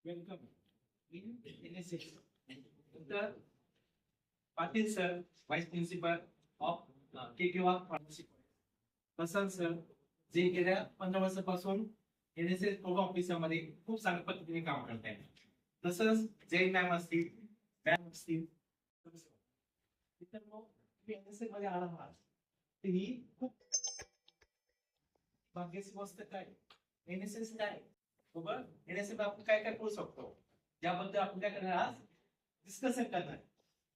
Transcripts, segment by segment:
Welcome in NSS. The Patil sir, Vice Principal of KKWA Pharmacy. Prasad sir जे गेल्या 15 वर्षापासून NSS programme ऑफिसमध्ये खूप चांगल्या पद्धतीने काम करत आहेत. तसंच जैन मॅम असतील, मॅम असतील. तर मग एनएसएस मध्ये आला आहात तर ही खूप भाग्याची गोष्ट काय एनएसएस काय बरोबर एनएसएस आपण काय काय करू शकतो याबद्दल आपण काय करणार आज डिस्कशन करणार.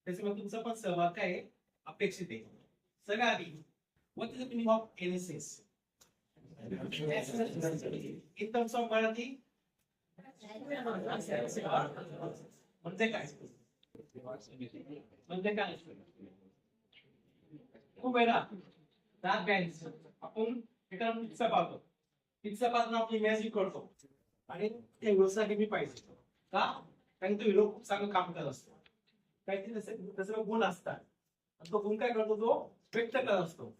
त्याच्यामुळे तुमचा पण सहभाग काय अपेक्षित आहे. सगळ्या आधी what is the meaning of NSS? In terms of Marathi? म्हणजे काय म्हणजे काय खूप वेळा दात बँक आपण एका पिक्चर पाहतो. पिक्चर पाहताना आपण इमॅजिन करतो आणि ते व्यवसाय मी पाहिजे का कारण तो हिरो खूप चांगलं काम करत असतो. काहीतरी त्याचे गुण असतात तो गुण काय करतो तो व्यक्त करत असतो.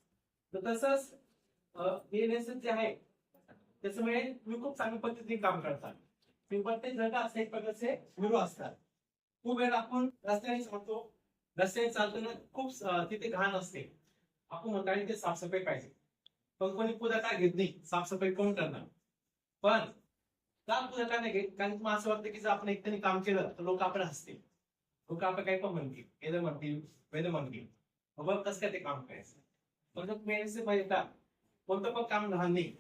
तर तसंच एनएसएस जे आहे त्याच्यामुळे तुम्ही खूप चांगल्या पद्धतीने काम करतात. प्रत्येक जण असे एक प्रकारचे हिरो असतात. खूप वेळा आपण रस्त्याने चालतो रस्त्याने चालताना खूप तिथे घाण असते. आपण म्हणतो आणि ते साफसफाई पाहिजे पण कोणी पुढाकार घेत नाही. साफसफाई कोण करणार पण का पुढाकार नाही घेत कारण मला असं वाटतं की जर आपण एकट्याने काम केलं तर लोक आपण हसतील. लोक आपण काही पण म्हणतील येणं म्हणतील वेदं म्हणतील बघ कसं काय ते काम करायचं. कोणतं पण काम लहान नाही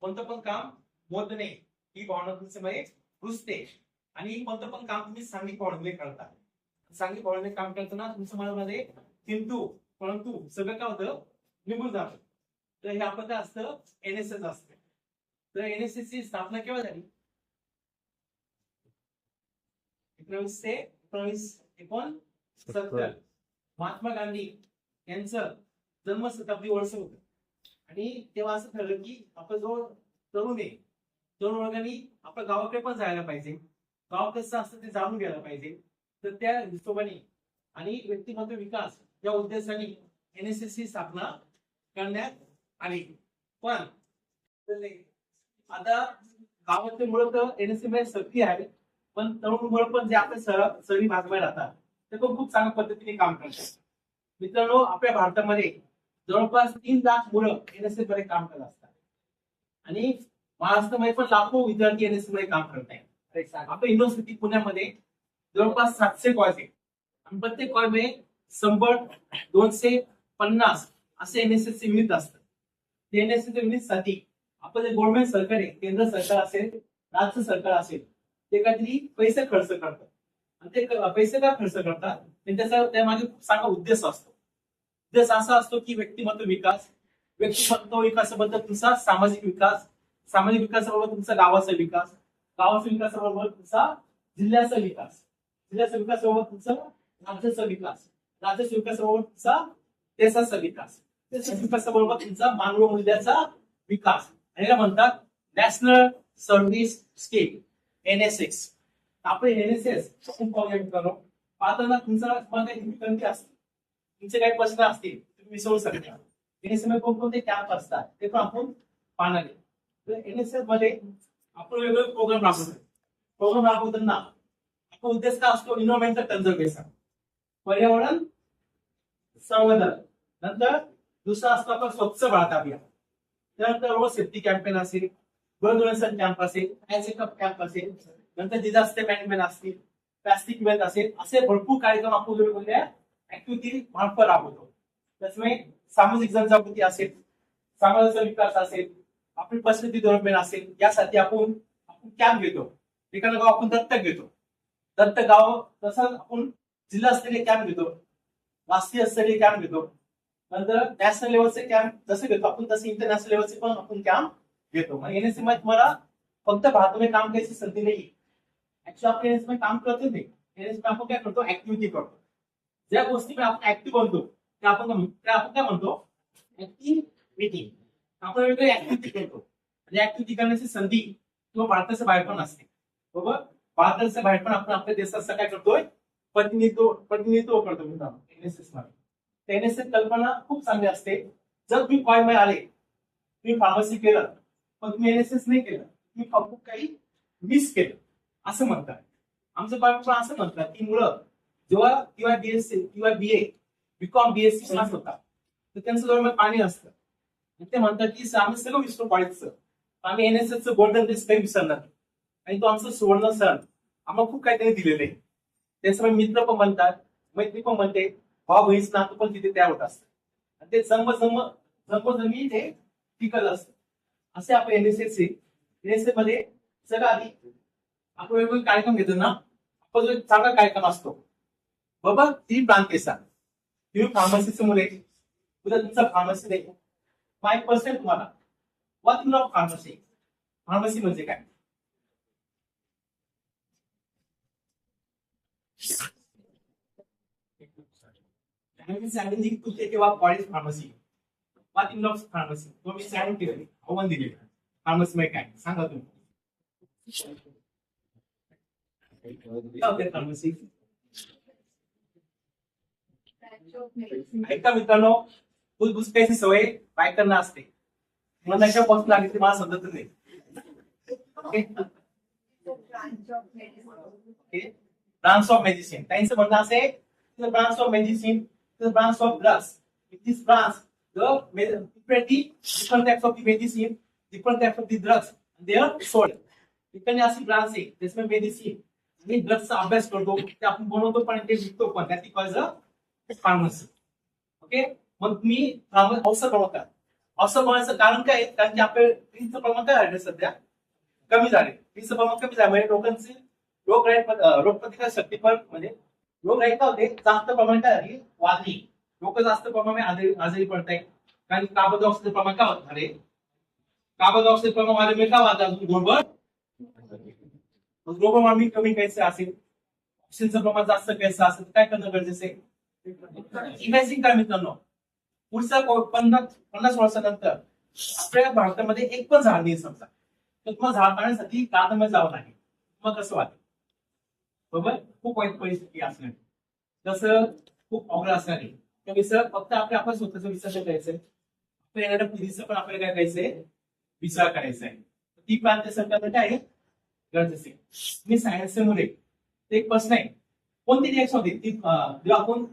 कोणतं पण काम मोठं नाही ही भावना तुमच्यामध्ये घुसते आणि कोणतं पण काम तुम्ही सांघिक भावनेने करता. सांघिक भावनेने काम करताना तुमच्या मनामध्ये किंतु परंतु सगळं काय होतं निघून जातं. तर हे आपण काय असतं एनएसएस असतं. तर एनएसएस ची स्थापना केव्हा झाली 1969. महात्मा गांधी यांचं जन्मशताब्दी वर्ष होतं आणि तेव्हा असं ठरलं की आपण जो तरुण आहे तरुण वर्गाने आपल्या गावाकडे पण जायला पाहिजे. गाव कसं असतं ते जाणून घ्यायला पाहिजे. तर त्या हिशोबाने आणि व्यक्तिमत्व विकास या उद्देशाने एनएसएस ची स्थापना करण्यात आली. पण आता गावातले मुलं तर एनएसएस मध्ये सक्रिय आहे पण तरुण मुलं पण जे आपल्या शहरी भागामध्ये राहतात ते पण खूप चांगल्या पद्धतीने काम करतात. मित्रांनो आपल्या भारतामध्ये जवळपास 3 लाख मुलं एनएसएस मध्ये काम करत असतात आणि महाराष्ट्रामध्ये पण लाखो विद्यार्थी एनएसएस मध्ये काम करत आहेत. आपल्या युनिव्हर्सिटी पुण्यामध्ये जवळपास 700 कॉलेज आहेत आणि प्रत्येक कॉलेजमध्ये 100-250 असे एनएसएस युनिट असतात. ते एनएसएस युनिट साठी आपण जे गव्हर्नमेंट सरकार आहे केंद्र सरकार असेल राज्य सरकार असेल ते काहीतरी पैसे खर्च करतात आणि ते पैसे का खर्च करतात त्याचा त्यामागे खूप चांगला उद्देश असतो. उद्देश असा असतो की व्यक्तिमत्व विकासाबद्दल तुमचा सामाजिक विकास सामाजिक विकासाबरोबर तुमचा गावाचा विकास गावाच्या विकासाबरोबर तुमचा जिल्ह्याचा विकास जिल्ह्याचा विकासाबरोबर तुमचा राज्याचा विकास राज्याच्या विकासाबरोबर तुमचा देशाचा विकास देशाच्या विकासाबरोबर तुमचा मानव मूल्याचा विकास याला म्हणतात नॅशनल सर्व्हिस स्कीम एनएसएस. आपण एनएसएस पाहताना तुमचा काही डिफिकल्टी असते तुमचे काही प्रश्न असतील तुम्ही विसरू शकता. एनएसएस मध्ये कोणकोणते कॅम्प असतात ते पण आपण पाहणार आहे. तर एनएसएस मध्ये आपण वेगवेगळे प्रोग्राम राबवताना आपला उद्देश काय असतो एन्व्हायरमेंटल कन्झर्वेशन पर्यावरण संवर्धन. नंतर दुसरा असतो आपला स्वच्छ भारत अभियान. त्यानंतर रोड सेफ्टी कॅम्पेन असेल ब्लड डोनेशन कॅम्प असेल चेकअप कॅम्प असेल नंतर डिझास्टर मॅनेजमेंट असतील प्लास्टिक वेस्ट असेल असे भरपूर कार्यक्रम आपण वेगवेगळ्या ऍक्टिव्हिटी मार्फत राबवतो. त्याच्यामुळे सामाजिक जनजागृती असेल समाजाचा विकास असेल आपली परिस्थिती डेव्हलपमेंट असेल यासाठी आपण कॅम्प घेतो. एखादं गाव आपण दत्तक घेतो. दत्तक गाव तसं आपण जिल्हास्तरीय कॅम्प घेतो राष्ट्रीय स्तरीय कॅम्प घेतो. नंतर नॅशनल लेवलचे कॅम्प जसे घेतो आपण तसे इंटरनॅशनल लेवलचे पण आपण कॅम्प घेतो. एनएसएस मध्ये तुम्हाला फक्त भारतामध्ये काम करायची संधी नाही. ऍक्च्युअली आपण एनएसएस मध्ये काम करतो नाही एनएसएस मध्ये आपण काय करतो ऍक्टिव्हिटी करतो. ज्या गोष्टी आपण ऍक्टिव्ह बनतो त्या आपण काय म्हणतो ऍक्टिव्हिटी. आपण वेगवेगळी ऍक्टिव्हिटी करतो आणि ऍक्टिव्हिटी करण्याची संधी किंवा भारताच्या बाहेर पण असते बरोबर. भारताच्या बाहेर पण आपण आपल्या देशाचं काय करतोय प्रतिनिधित्व करतो एनएसएस मध्ये. एनएसएस कल्पना खूप चांगली असते. जर तुम्ही कॉलेजमध्ये आले तुम्ही फार्मसी केलं पण तुम्ही एनएसएस नाही केलं तुम्ही खूप काही मिस केलं असं म्हणतात. आमचं पालक पण असं म्हणतात की मुलं जेव्हा किंवा बीएससी किंवा बीए बीकॉम बीएससी क्लास होता तर त्यांचं जवळ पाणी असतं. ते म्हणतात की आम्ही सगळं विसरू कॉलेजचं, आम्ही एनएसएसचं गोल्डन डेज काही विसरणार नाही. आणि तो आमचं सुवर्ण सण आम्हाला खूप काहीतरी दिलेलं आहे. त्याच्यामुळे मित्र पण म्हणतात, मैत्री पण म्हणते, भाऊ बहीण नातं पण तिथे तयार होत असतं. आणि ते जन्मजन्मी ते टिकत असतं. असे आपण एनएसएस मध्ये सगळं आधी आपण वेगवेगळे कार्यक्रम घेतो ना, आपण जो चांगला कार्यक्रम असतो बाबा ती प्रांतेसा तुम्ही फार्मसीचे मुले उद्या तुमचा फार्मसी नाही. 5% तुम्हाला what you know pharmacy. Pharmacy म्हणजे काय? सांगितले की तुझे किंवा college pharmacy what you know pharmacy. तुम्ही सांगितले आव्हान दिले फार्मसी म्हणजे काय सांगा तुम्ही. फार्मसी ऐका मित्रांनो, बुसकायची सवय बायकांना असते. मला कशापासून लागली ते मला समजत नाही. ब्रांच ऑफ मेडिसिन त्यांचं म्हणणं असे branch of medicine branch of drugs. This branch different types of the medicine, different types of the drugs they are sold. इकडे अशी ब्रांच आहे त्याच्यामध्ये मेडिसिन आणि ड्रग्सचा अभ्यास करतो, ते आपण बनवतो पण ते विकतो पण, त्याची कॉज फार्मसी. ओके, मग तुम्ही औषध बनवता. औषध बनवायचं कारण काय? कारण की आपल्या ड्रिंकचं प्रमाण काय आहे सध्या कमी झाले. ड्रिंकचं प्रमाण कमी झाल्यामुळे लोकांचे रोगप्रतिकार शक्ती पण म्हणजे रोगराईट काय होते जास्त प्रमाण काय झाली वाढली. लोक जास्त प्रमाणात आजारी पडत आहे. कारण कार्बन डायऑक्साईडचं प्रमाण काय होत झाले. कार्बन डायऑक्साईड प्रमाण वाढल्यामुळे काय वाढलं अजून ग्लोबल वॉर्मिंग कमी करायचं असेल, ऑक्सिजनचं प्रमाण जास्त करायचं असेल तर काय करणं गरजेचं आहे. इमॅजिन करा मित्रांनो, पुढच्या 50 वर्षानंतर आपल्या भारतामध्ये एक पण झाड नाही समजा, तर तुम्हाला झाड काढण्यासाठी गार्डनमध्ये जावं लागेल. मग कसं वाटेल? बरोबर, खूप वाईट परिस्थिती असणार, तसं खूप अवघड असणार आहे. फक्त आपण स्वतःचा विचार करायचंय, आपल्या येणाऱ्या पिढीचं पण आपल्याला काय करायचंय विचार करायचा आहे. ती प्रांत सरकारनं काय गरजेचं आहे. मी सायन्सचे मुले एक प्रश्न आहे, कोणती रिएक्शन होती ती जेव्हा आपण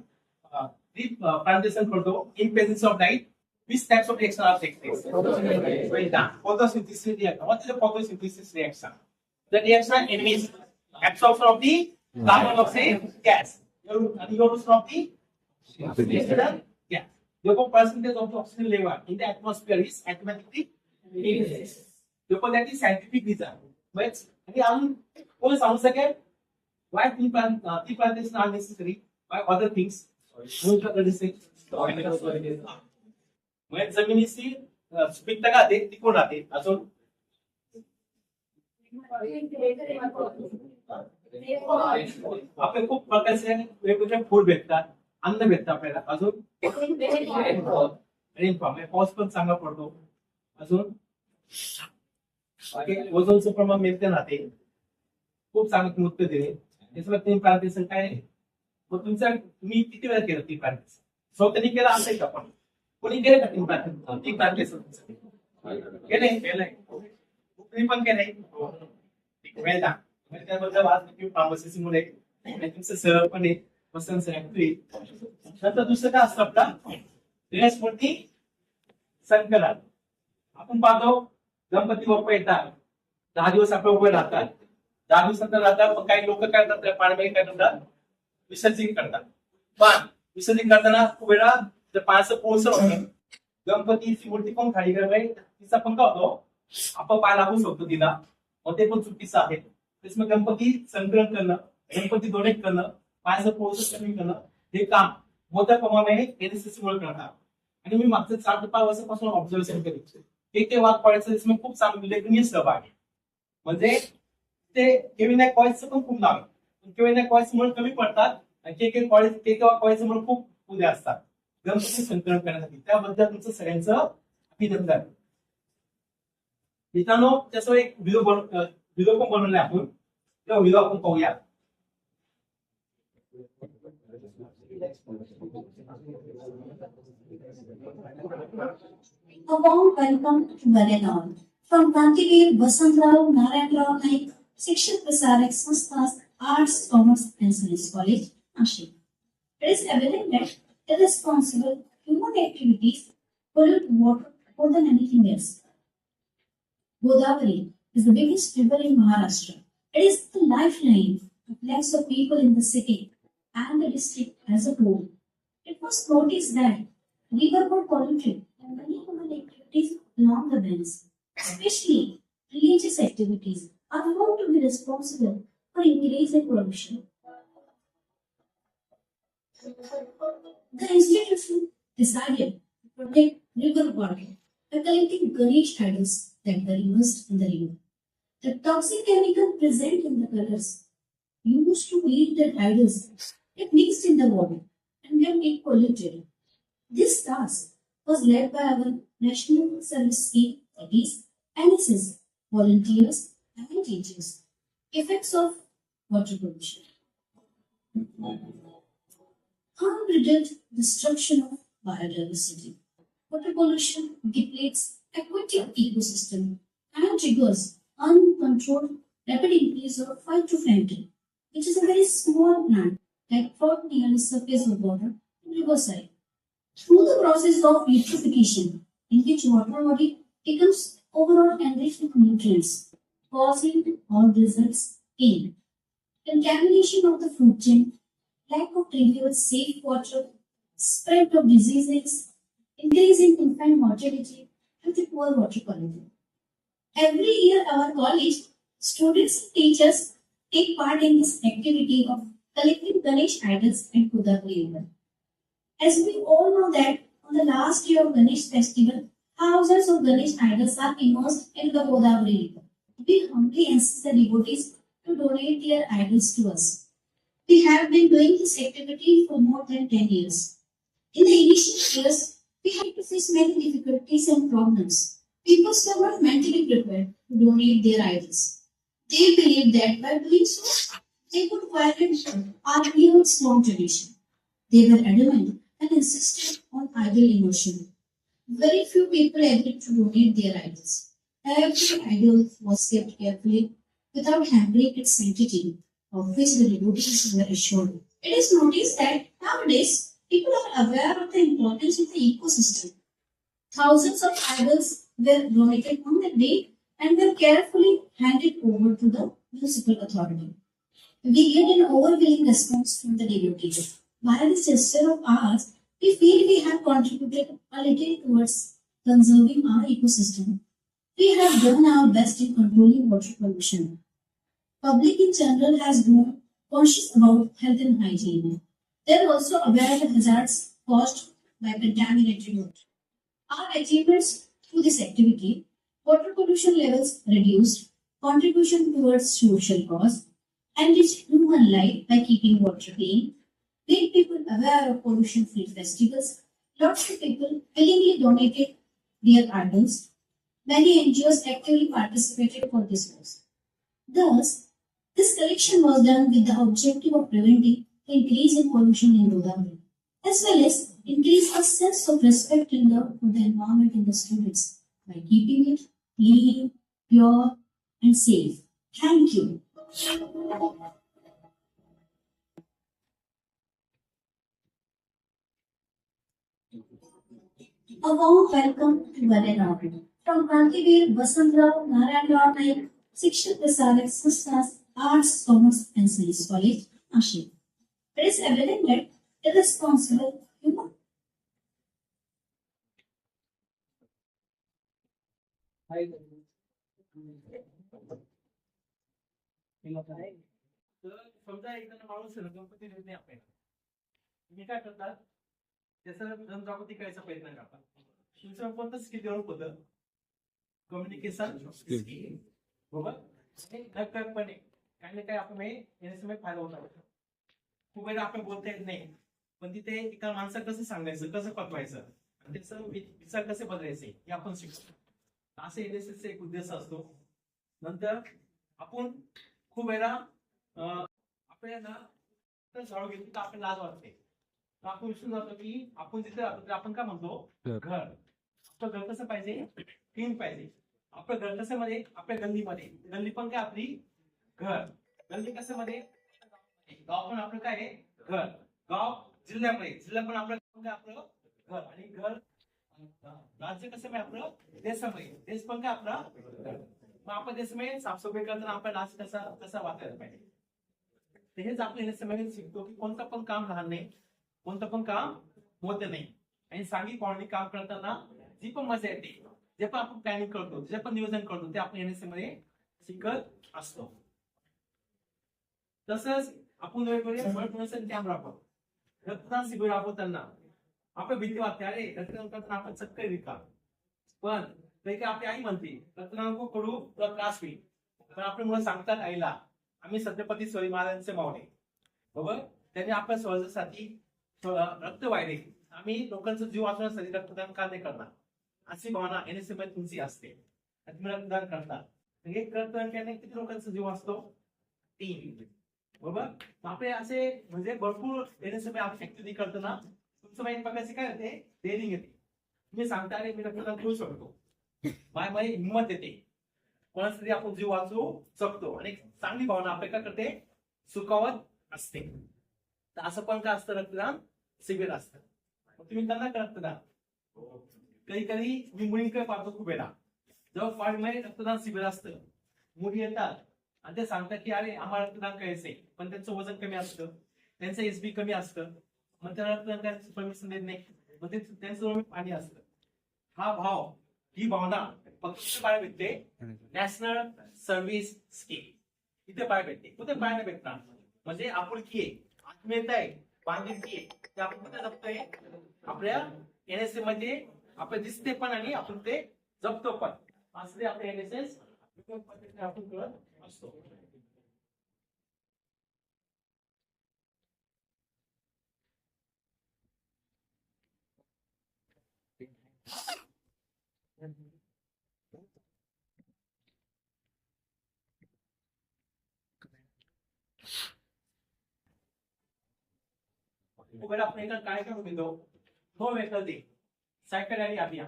प्लांटेशन करतो in presence of light, which types of reaction are taking place? Photosynthesis reaction. What is the photosynthesis reaction? The reaction emits absorption of the carbon dioxide gas and evolution of the oxygen gas. Therefore, percentage of the oxygen level in the atmosphere is automatically increases. Therefore, that is scientific reason. But and कोण सांगू शकेल why tree plantation are necessary? Why other things? म्हणजे जमिनीची सुपीकता का ते टिकून राहते. अजून आपले खूप प्रकारचे वेगवेगळे फूड भेटतात, अन्न भेटतं आपल्याला. अजून रेनफॉल पाऊस पण चांगला पडतो. अजून ओझोनचं प्रमाण मेंटेन राहते. खूप चांगलं उत्तर दिले. त्याच्यामुळे तीन प्लांटेशन काय मग तुम्ही किती वेळा केलं ती प्लांटेशन? स्वतःनी केलं असेल का? पण कोणी केलं का ती प्लांटेशन? केलंय तुम्ही पण केलंय. त्याबद्दल आज फार्मसी मुळे तुमचं सर पण आहे वसंत सर. नंतर दुसरं काय असतं आपला गणेशमूर्ती संकलन. आपण पाहतो गणपती बाप्पा येतात, 10 दिवस आपल्या उभे राहतात. 10 दिवसानंतर राहतात. मग काही लोक काय करतात पाण्यामध्ये काय करतात विसर्जन करतात. पण विसर्जन करताना खूप वेळा जर पाण्याचं पोहोचलं होतं गणपतीची मूर्ती पण खाली गेल्यामुळे तिचा पण काय होतो आपण पाय लागू शकतो तिला, मग ते पण चुकीचं आहे. त्याच्यामुळे गणपती संकलन करणं, गणपती डोनेट करणं, पाण्याचं पोहोचण कमी करणं हे काम मोठ्या प्रमाणाने एनएसएस मुळे करतात. आणि मी मागच्या 4 ते 5 वर्षापासून ऑब्झर्वेशन केले ते वाद पडायचं त्याच्यामुळे खूप चांगलं उल्लेखनीय सहभाग आहे. म्हणजे ते केविनाय कॉलेजचं पण खूप नाव आहे. केविनाय कॉलेज मुळे कमी पडतात आणि कॉलेज मुळे खूप उद्या असतात गणपती संकलन करण्यासाठी. त्याबद्दल तुमचं सगळ्यांचं अभिनंदन. मित्रांनो, त्यासोबत एक व्हिडिओ पण बनवलाय आपण, तो व्हिडिओ आपण पाहूया. A warm welcome to Maryland from Kantigir Vasantrao Narayanrao Naik शिक्षक प्रसारक संस्था's Arts, Commerce and Science College, Nashik. It is evident that irresponsible human activities pollute water more than anything else. Godavari is the biggest river in Maharashtra. It is the lifeline of lakhs of people in the city and the district as a whole. It was noticed that river were polluted and many human activities along the banks, especially religious activities, are found to be responsible for increase in pollution. The institution decided to protect river water by collecting Ganesh idols that were immersed in the river. The toxic chemical present in the colors used to eat the idols get mixed in the water and can get polluted. This task was led by our National Service Scheme, that is NSS, volunteers and teachers. Effects of water pollution. Unbridled destruction of biodiversity. Water pollution depletes aquatic ecosystem and triggers uncontrolled rapid increase of phytoplankton, which is a very small plant that float near the surface of water in riverside. Through the process of eutrophication, in which water body becomes overall enriched with nutrients, causing all results in contamination of the food chain, lack of trivial safe water, spread of diseases, increase in infant mortality due to poor water quality. Every year, our college students and teachers take part in this activity of collecting Ganesh idols at Godavari River. As we all know that on the last day of Ganesh festival, thousands of Ganesh idols are immersed in the Godavari River. We humbly ask the devotees to donate their idols to us. We have been doing this activity for more than 10 years. In the initial years, we had to face many difficulties and problems. People were not mentally prepared to donate their idols. They believed that by doing so, they would violate our years long tradition. They were adamant and insisted on idol immersion. Very few people agreed to donate their idols. Every idol was kept carefully without hampering its sanctity, of which the devotees were assured. It is noticed that nowadays people are aware of the importance of the ecosystem. Thousands of idols were donated on that day and were carefully handed over to the municipal authority. We get an overwhelming response from the devotees. By this gesture of ours, we feel we have contributed a little towards conserving our ecosystem. We have done our best in controlling water pollution. Public in general has grown conscious about health and hygiene. They are also aware of the hazards caused by contaminated water. Our achievements through this activity, water pollution levels reduced, contribution towards social cause, enriched human life by keeping water clean, made people aware of pollution-free festivals, lots of people willingly donated their idols. Many NGOs actively participated for this cause. Thus, this collection was done with the objective of preventing the increase in pollution in Godavari, as well as increase a sense of respect for the environment in the students by keeping it clean, pure, and safe. Thank you. A warm welcome to one and all. From Kantivir Vasantrao Narayan Rao Naik, Shiksha Prasarak Sanstha's Arts, Commerce and Science College, Nashik. It is evident that irresponsible human. तर समजा एखादा माणूस गणपती देत नाही आपल्याला, तुम्ही काय करतात, त्याचा जनजागृती करायचा प्रयत्न करतात. तुमचं कोणतं स्किल डेव्हलप होतं? कम्युनिकेशन स्किल, बरोबर. नकळतपणे काही ना काही आपण याच्यामुळे फायदा होता. खूप वेळा आपण बोलता येत नाही, पण तिथे एका माणसाला कसं सांगायचं, कसं पटवायचं, आणि त्याचं विचार कसे बदलायचे हे आपण शिकतो. असे एनएसएसचा एक उद्देश असतो. नंतर आपण खूप वेळा आपल्याला झाडू घेतो तर आपण लाज वाटते, तर आपण विसरून जातो की आपण जिथे राहतो आपण काय म्हणतो, घर. आपलं घर कसं पाहिजे, क्लीन पाहिजे. आपलं घर कसं मध्ये, आपल्या गल्लीमध्ये, गल्ली पण काय आपली घर. गल्ली कसं मध्ये गाव पण आपलं काय आहे घर. गाव जिल्ह्यामध्ये, जिल्हा पण आपलं काय आपलं घर. आणि घर राज्य कसं आहे आपलं देशामध्ये, देश पण काय आपला घर. मग आपण देशामध्ये साफसफाई करताना आपण राज्य कसा कसा वाचायला पाहिजे. तर हेच आपल्या देशामध्ये शिकतो की कोणतं पण काम लहान नाही, कोणतं पण काम मोठं नाही. आणि सांघिक भावनिक काम करताना जी पण मजा येते, जे पण आपण प्लॅनिंग करतो, जे पण नियोजन करतो, ते आपण एनएसए मध्ये शिकत असतो. तसंच आपण वेगवेगळे ब्लड डोनेशन कॅम्प राबवतो. रक्तदान शिबिर राबवताना आपण भीती वाटते, अरे रक्तदान करताना आपण चक्कर येईल का. पण काही आपली आई म्हणते रक्तदान नको करू तुला त्रास होईल. पण आपले मुलं सांगतात आईला, आम्ही छत्रपती शिवाजी महाराजांचे मावळे बरोबर, त्यांनी आपल्या स्वराज्यासाठी रक्त वाहिले, आम्ही लोकांचा जीव वाचवण्यासाठी रक्तदान का नाही करणार, अशी भावना एनएसए मध्ये तुमची असते. तुम्ही रक्तदान करता, म्हणजे रक्तदान केल्याने किती लोकांचा जीव असतो, 3 बरोबर. आपले असे म्हणजे भरपूर एनएसए मध्ये ऍक्टिव्हिटी करताना तुमचं माहिती बघायचे काय होते, ट्रेनिंग येते. तुम्ही सांगता अरे मी रक्तदान करू शकतो, माझी हिंमत येते, कोणासाठी आपण जीव वाचवू शकतो, आणि चांगली भावना आपल्या काय करते सुखावत असते. तर असं पण काय असतं, रक्तदान शिबिर असतं. तुम्ही त्यांना रक्तदान कधी कधी मी मुलींकडे पाहतो खूप वेळा, जेव्हा पाळीमध्ये रक्तदान शिबिर असतं, मुली येतात आणि ते सांगतात की अरे आम्हाला रक्तदान करायचंय, पण त्यांचं वजन कमी असतं, त्यांचं एसबी कमी असतं, मग त्या रक्तदान करायचं परमिशन देत नाही, मग ते त्यांचं पाणी असतं. हा भाव, ही भावना फक्त पाहायला भेटते नॅशनल सर्व्हिस स्कीम. इथे पाहायला भेटते. कुठे पाहायला भेटणार, म्हणजे आपुलकी आहे, आत्मीयता आहे, बांधिलकी आहे, ते आपण कुठे जपतोय, आपल्या एनएसए मध्ये आपण दिसते पण आणि आपण ते जपतो पण. असले आपले एनएसएस आपण करत असतो. अगर आपण एका कार्यक्रम घेतो, तो वेगळी सायकल रॅली अभियान,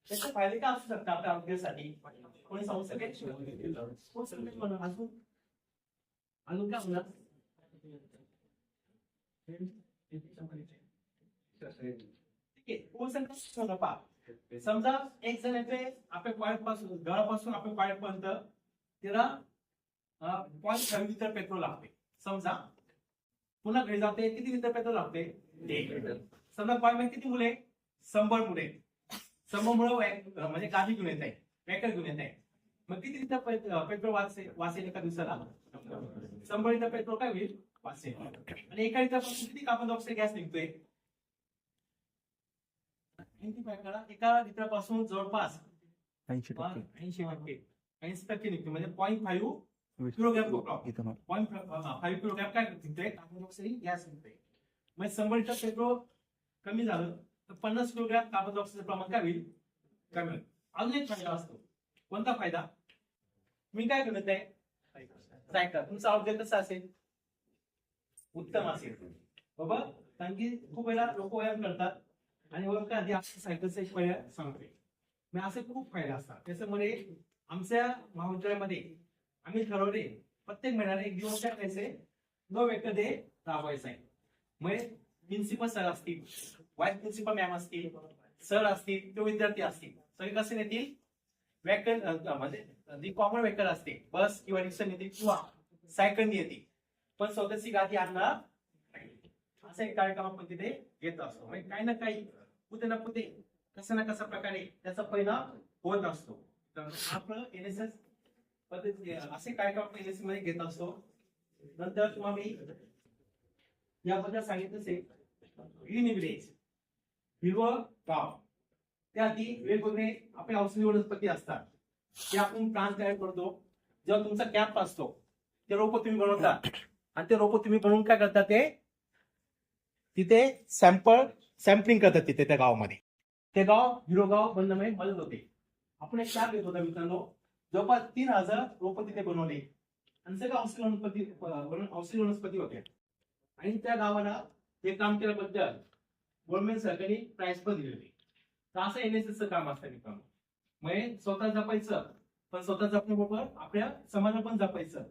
त्याचे फायदे काय असू शकतात आपल्या आरोग्यासाठी, कोणी सांगू शकेल? अजून अजून काय होणार? समजा एक जण येते आपल्या पायापासून घरापासून आपल्या पायापर्यंत, त्याला 0.5 लिटर पेट्रोल लागते समजा. पुन्हा घरी जाते किती लिटर पेट्रोल लागते, 1 लिटर. समजा पायमध्ये किती मुले, 100 मुले, 100 मुलं म्हणजे गाडी घेऊन येत आहे, व्हेकल घेऊन येत आहे, मग किती लिटर पेट्रोल वाचेल एका दिवसाला, 100 लिटर पेट्रोल काय होईल वाचेल. आणि एका लिटर पासून किती कार्बन डायऑक्साईड गॅस निघतोय, एका लिटर पासून जवळपास 80% निघतो, म्हणजे 0.5 किलोग्रॅम 0.5 किलोग्रॅम काय निघतोय, कार्बन डायऑक्साईड गॅस निघतोय. म्हणजे 100 लिटर पेट्रोल कमी झालं तर 50 किलोग्रॅम कार्बन डायऑक्साईड प्रमाण काय होईल, कमी होईल. अजून एक फायदा असतो, कोणता फायदा, मी काय करत आहे सायकल, तुमचं आरोग्य कसं असेल, उत्तम असेल बरोबर. कारण की खूप वेळा लोक व्यायाम करतात आणि वर आधी आपल्या सायकलचा एक पर्याय सांगतोय. मग असे खूप फायदे असतात. त्याच्यामुळे आमच्या महाविद्यालयामध्ये आम्ही ठरवले प्रत्येक महिन्याला एक दिवस काय करायचे, नो वेकर डे राबवायचा आहे. मग प्रिन्सिपल सर असतील, व्हाईस प्रिन्सिपल मॅम असतील, सर असतील, तो विद्यार्थी असतील, सगळे कसे येतील, व्हेकल म्हणजे जी कॉमन व्हेकल असते, बस किंवा रिक्षा येतील किंवा सायकल येतील, पण स्वतःची गाडी आणणार नाही. असा एक कार्यक्रम आपण तिथे घेत असतो. म्हणजे काही ना काही कुठे ना कुठे कसा ना कसा प्रकारे त्याचा परिणाम होत असतो. तर आपण एनएसएस पद्धती असे कार्यक्रम आपण एनएसएस मध्ये घेत असतो. नंतर तुम्हाला मी याबद्दल सांगितलं असेल, ग्रीन विलेज, हिरवं गाव, त्याआधी वेगवेगळे आपले औषधी वनस्पती असतात, ते आपण प्लांट तयार करतो. जेव्हा तुमचा कॅम्प असतो, ते रोप तुम्ही बनवता आणि ते रोप तुम्ही बनवून काय करता, ते तिथे सॅम्पलिंग करतात तिथे त्या गावामध्ये. ते गाव हिरो गाव बनण्यामध्ये मदत होते. आपण एक क्लास घेत होता मित्रांनो, जवळपास 3000 रोप तिथे बनवले आणि सगळं औषधी वनस्पती होत्या. आणि त्या गावाला हे काम केल्याबद्दल गव्हर्नमेंट सरकारने प्राइज पण दिली होती. तर असं एनएसएसचं काम असतं मित्रांनो. म्हणजे स्वतः जपायचं, पण स्वतः जपण्याबरोबर आपल्या समाजाला पण जपायचं.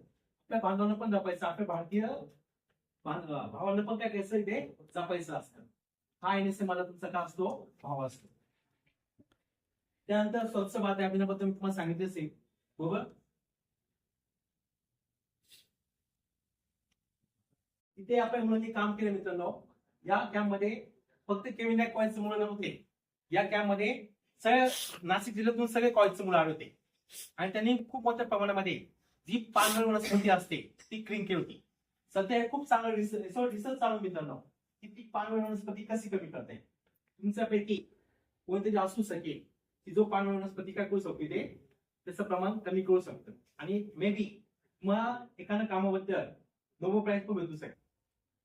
आपल्या बांधवांना पण जपायचं, आपल्या भारतीय भावांना पण काय करायचं इथे जपायचं असतं. हा एनएसए मला तुमचा काय असतो, भाव असतो. त्यानंतर स्वच्छ भारत अभियानाबद्दल मी तुम्हाला सांगितलेच आहे, बरोबर. इथे आपल्या मुलांनी काम केलं मित्रांनो. या कॅम्पमध्ये फक्त केविन कॉलेजचे मुलं नव्हते. या कॅम्पमध्ये सगळ्या नाशिक जिल्ह्यातून सगळे कॉलेजचे मुलं आले होते आणि त्यांनी खूप मोठ्या प्रमाणामध्ये जी पानगळ वनस्पती असते ती क्लीन केली होती. सध्या हे खूप चांगलं रिसर्च चालू मित्रांनो, की ती पानगळ वनस्पती कशी कमी करते. तुमच्यापैकी कोणतरी असू शकेल की जो पानगळ वनस्पती काय करू शकते, ते त्याचं प्रमाण कमी करू शकतं आणि मे बी तुम्हाला एखाद्या कामाबद्दल नोबेल प्राइज पण भेटू शकतो.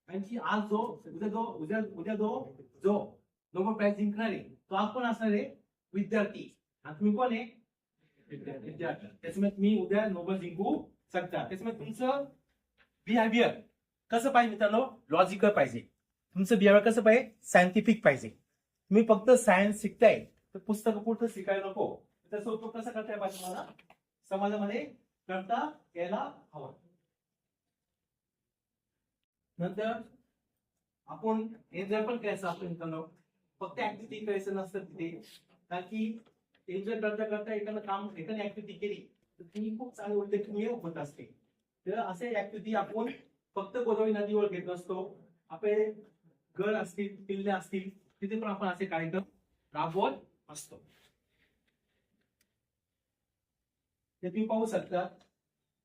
आणि आज उद्या जो नोबेल प्राइज जिंकणार आहे तो आज पण असणार आहे विद्यार्थी. आणि तुम्ही कोण आहे, विद्यार्थी. त्याच्यामुळे तुम्ही उद्या नोबेल जिंकू शकता. त्याच्यामुळे तुमचं बिहेवियर कसं पाहिजे मित्रांनो, लॉजिकल पाहिजे. तुमचं बिहेवियर कसं पाहिजे, सायंटिफिक पाहिजे. तुम्ही फक्त सायन्स शिकताय तर पुस्तक पुरतं शिकायला नको. त्याचा उपयोग कसा करताय पाहिजे, मला समाजामध्ये करता यायला हवा. नंतर आपण एन्जॉय पण करायचं आपण मित्रांनो, फक्त ऍक्टिव्हिटी करायचं नसतं तिथे. कारण की एन्जॉय करता करता एखादी ऍक्टिव्हिटी केली तर ती खूप चांगली उल्लेखनीय होत असते. तर असे ऍक्टिव्हिटी आपण फक्त गोदावरी नदीवर घेत नसतो. आपले गड असतील, किल्ले असतील, तिथे पण आपण असे कार्यक्रम राबवत असतो. ते तुम्ही पाहू शकता.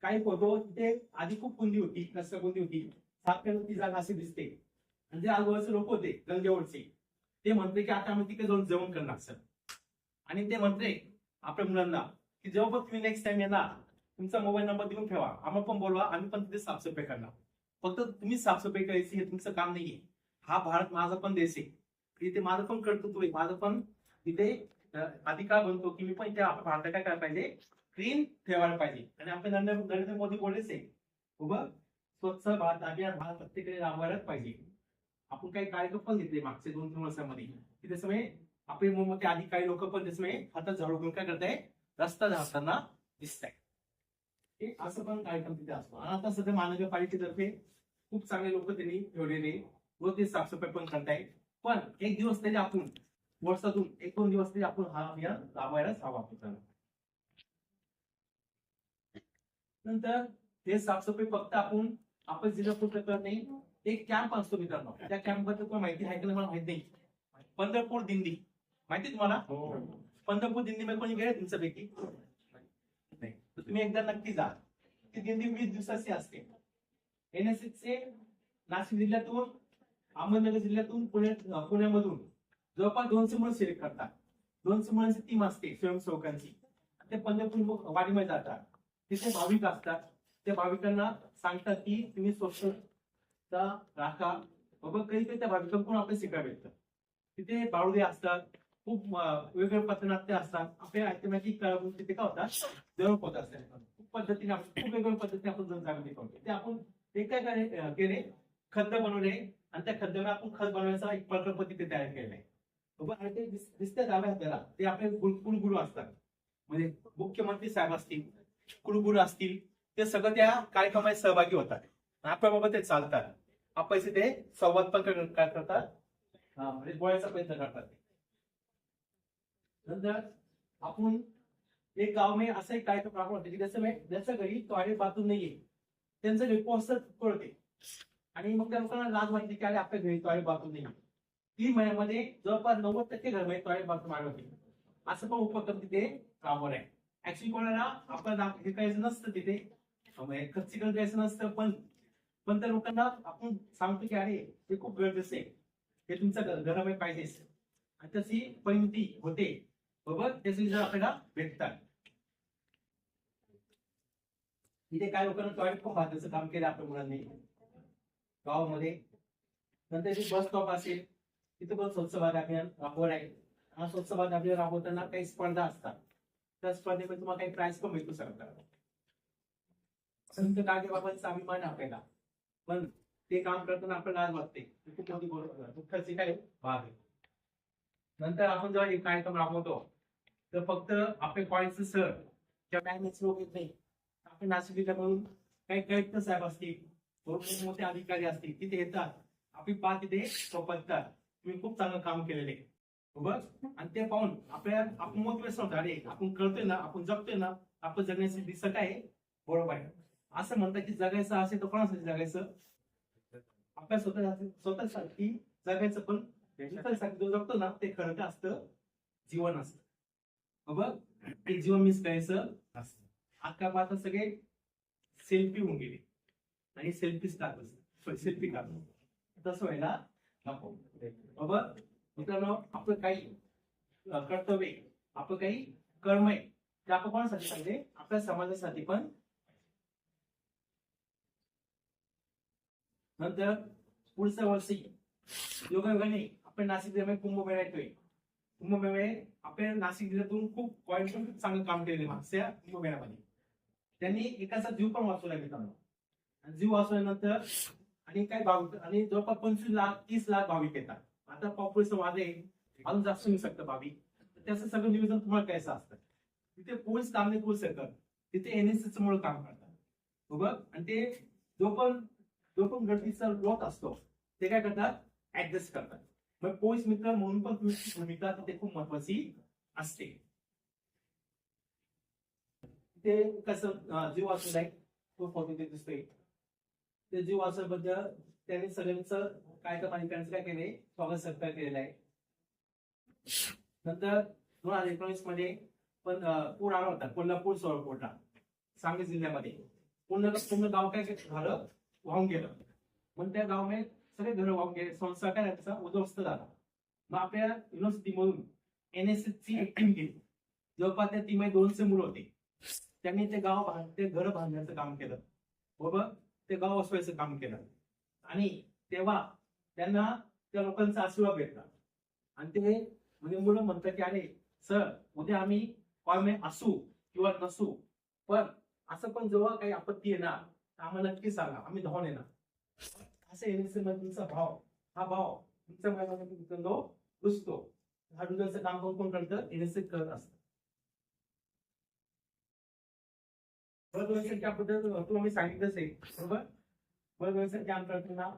काही फोटो तिथे आधी खूप कुंदी होती, कसं कुंदी होती, ती जागा अशी दिसते. आणि जे आजूबाजूचे लोक होते गंगेवरचे, ते म्हणते की आता आम्ही तिथे जाऊन जेवण करणार सर. आणि ते म्हणते आपल्या मुलांना की जेव्हा पण तुम्ही नेक्स्ट टाइम येणार तुमचा मोबाईल नंबर देऊन ठेवा, आम्हाला पण बोलवा, आम्ही पण तिथे साफसफाई करणार. फक्त तुम्ही साफसफाई करायची हे तुमचं काम नाहीये. हा भारत माझा पण देश आहे, इथे माझं पण कर्तृत्व आहे, माझं पण तिथे अधिकार बनतो की मी पण इथे भारतात काय करायला पाहिजे, क्लीन ठेवायला पाहिजे. आणि आपले नरेंद्र मोदी बोललेच आहे, उभं स्वच्छ भारत अभियान भारत प्रत्येकाने राबवायलाच पाहिजे. आपण काही कार्यक्रम पण घेतले मागच्या 2-3 वर्षांमध्ये, की त्याच्यामुळे आपले मुंबईमध्ये आधी काही लोक पण त्याच्यामुळे हातात झाडू घेऊन काय करताय, रस्ता झाडताना दिसत आहे. असं पण कार्यक्रम तिथे असतो. आणि आता सध्या महानगरपालिकेतर्फे खूप चांगले लोक त्यांनी ठेवलेले व ते साफसफाई पण करताय. पण एक दिवस तरी आपण वर्षातून 1-2 दिवस तरी आपण हा अभियान राबवायलाच हवा. नंतर हे साफसफाई फक्त आपण जिल्हा करणे. एक कॅम्प असतो मित्रांनो, त्या कॅम्प बद्दल तुम्हाला माहिती आहे की मला माहिती नाही. पंढरपूर दिंडी माहिती तुम्हाला, पंढरपूर दिंडी कोणी गेले तुमच्यापैकी नाही, तर तुम्ही एकदा नक्की जा. ती दिंडी 20 दिवसाची असते. एनएसएसचे नाशिक जिल्ह्यातून, अहमदनगर जिल्ह्यातून, पुण्यामधून जवळपास 200 मुलं सिलेक्ट करतात. 200 मुलांची टीम असते स्वयंसेवकांची. ते पंढरपूर वाडीमध्ये जातात. तिथे भाविक असतात. त्या भाविकांना सांगतात की तुम्ही स्वच्छता राखा. बाबा काही त्या भाविकांकडून आपल्याला शिकायला भेटतं. तिथे बावडे असतात, खूप वेगवेगळे पथनाट्य असतात. आपल्या ऐतिहासिक तिथे काय होतात, जवळ होत असतात. खूप पद्धतीने खूप वेगवेगळ्या पद्धतीने आपण जनजागृती करतो. ते आपण ते काय केले, खत बनवले आणि त्या खतावर आपण खत बनवण्याचा एक प्रकल्प तिथे तयार केलेला आहे. आणि ते दिसते डाव्या हाताला ते आपले कुलगुरू असतात. म्हणजे मुख्यमंत्री साहेब असतील, कुलगुरू असतील, ते सगळं त्या कार्यक्रमात सहभागी होतात. आपल्याबाबत ते चालतात. आपण ते संवाद पण काय करतात, म्हणजे बोलायचा प्रयत्न करतात. नंतर आपण एक गाव में असा एक कार्यक्रम राबवतो की ज्याच्या घरी टॉयलेट बाथरूम नाहीये, त्यांचं रिपोर्ट कळते. आणि मग त्या लोकांना लाज वाटते की अरे आपल्या घरी टॉयलेट बाथरूम नाही. 3 महिन्यामध्ये जवळपास 90% घरमध्ये टॉयलेट बाथरूम आले होते. असं पण उपक्रम तिथे राबवला आहे. ऍक्च्युली कोणाला आपल्याला हे करायचं नसतं तिथे, खर्चीकरण करायचं नसतं, पण त्या लोकांना आपण सांगतो की अरे हे खूप गरजेचं आहे, हे तुमच्या घरामध्ये पाहिजे. आणि त्याची परिमिती होते, बरोबर, त्याची जर आपल्याला भेटतात. इथे काय लोकांना टॉयलेट खूप महत्वाचं काम केलं आपल्या मुलांनी गावामध्ये. नंतर बस स्टॉप असेल, तिथे पण स्वच्छ भारत अभियान राबवलं आहे. हा स्वच्छ भारत अभियान राबवताना काही स्पर्धा असतात. त्या स्पर्धेमध्ये तुम्हाला काही प्राइज पण भेटू शकतात. संत गाडगेबाबांचा अभिमान आपल्याला, पण ते काम करताना आपल्याला लाज वाटते. खूप मोठी दुःखाची काय भाग आहे. नंतर आपण जेव्हा एक कार्यक्रम राबवतो तर फक्त आपले कॉलेजचे सर किंवा मॅनेजमेंट लोक येत नाही. आपण नाशिक जिल्ह्यामधून काही कलेक्टर साहेब असतील, मोठे मोठे अधिकारी असतील, तिथे येतात, आपली पाच तिथे सोपतात, तुम्ही खूप चांगलं काम केलेलं आहे बरोबर. आणि ते पाहून आपण मोटिवेशन होतं, अरे आपण करतोय ना, आपण जगतोय ना, आपण जगण्याची दिशा काय आहे बरोबर आहे. असं म्हणतात की जगायचं असेल तर कोणासाठी जगायचं, आपल्या स्वतःसाठी जगायचं, पण दुसऱ्यासाठी जो जगतो ना ते खरं काय असतं, जीवन असतं बरोबर. ते जीवन मिस करायचं असतं. आता पाहता सगळे सेल्फी होऊन गेले आणि सेल्फीच टाकत, सेल्फी टाकतो, तसं व्हायला नको बरोबर. मित्रांनो, आपलं काही कर्तव्य, आपलं काही कर्म आहे ते आपण कोणासाठी पाहिजे, आपल्या समाजासाठी पण. नंतर पुढच्या वर्षी योगायोगाने आपण नाशिक जिल्ह्यामध्ये कुंभमेळा येतोय. कुंभमेळे आपल्या नाशिक जिल्ह्यातून खूप पॉईंट चांगलं काम केलेले मागच्या कुंभमेळ्यामध्ये. त्यांनी एकाचा जीव पण वाचवला मित्रांनो. आणि जीव वाचवल्यानंतर आणि काय भाविक, आणि जवळपास 25 लाख 30 लाख भाविक येतात. आता पॉप्युलेशन वाढले, अजून जास्त होऊ शकतं भाविक. त्याचं सगळं नियोजन तुम्हाला कसं असतं, तिथे पोलीस काम नाही करू शकत, तिथे एनएसएस मुळे काम करतात बरोबर. आणि ते जो पण गर्दीचा लोक असतो ते काय करतात, ऍडजस्ट करतात. मग पोलीस मित्र म्हणून पण तुमची भूमिका तिथे खूप महत्वाची असते. ते कसं जीव वाचवलाय तो फोटो ते दिसतोय, ते जीव वाचवल्याबद्दल त्यांनी सगळ्यांचं काय पालिकांचं काय केलंय, स्वागत सत्कार केलेला आहे. नंतर 2019 मध्ये पण पूर आला होता, कोल्हापूर सोलापूरला, सांगली जिल्ह्यामध्ये पूर्ण गाव काय झालं, वाहून गेलं. मग त्या गावामध्ये सगळे घर वाहून गेले, संसार काय त्याचा उद्ध्वस्त झाला. मग आपल्या युनिव्हर्सिटी मधून एनएसएस ची एक टीम गेली, जवळपास त्या टीम 200 मुलं होते. त्यांनी ते घर बांधण्याचं काम केलं बरोबर, ते गाव वाचवायचं काम केलं. आणि तेव्हा त्यांना त्या लोकांचा आशीर्वाद भेटला. आणि ते म्हणजे मुलं म्हणतात की अरे सर, उद्या आम्ही कॉलमे असू किंवा नसू, पण असं पण जेव्हा काही आपत्ती येणार आम्हाला नक्की सांगा, आम्ही धावून येणार. असं एनएसएस मध्ये तुमचा भाव, हा भाव तुमच्या मनामध्ये घुसतो. हा दुसऱ्याचं काम कोण करतं, एनएसएस करत असतं. त्याबद्दल तुम्हाला मी सांगितलंच आहे बरोबर. बळदव्याचं कॅम्प करताना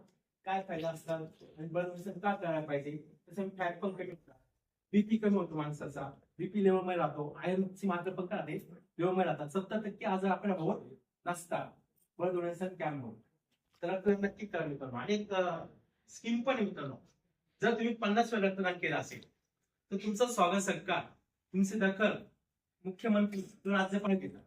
काय फायदा असतात आणि बळदव्याचं का करायला पाहिजे, तसं फॅट पण कमी होतात, बीपी कमी होतो माणसाचा, बीपी लेवल मध्ये राहतो, आयर्नची मात्रा पण काय लेवल मध्ये राहतात. 70% आजार आपल्या भावात नसतात बळदव्याचं कॅम्प होऊन. तर नक्की करा मित्रांनो. आणि एक स्कीम पण आहे मित्रांनो, जर तुम्ही 50 वेळा रक्तदान केलं असेल तर तुमचं स्वागत सत्कार, तुमची दखल मुख्यमंत्री राज्यपाल घेतात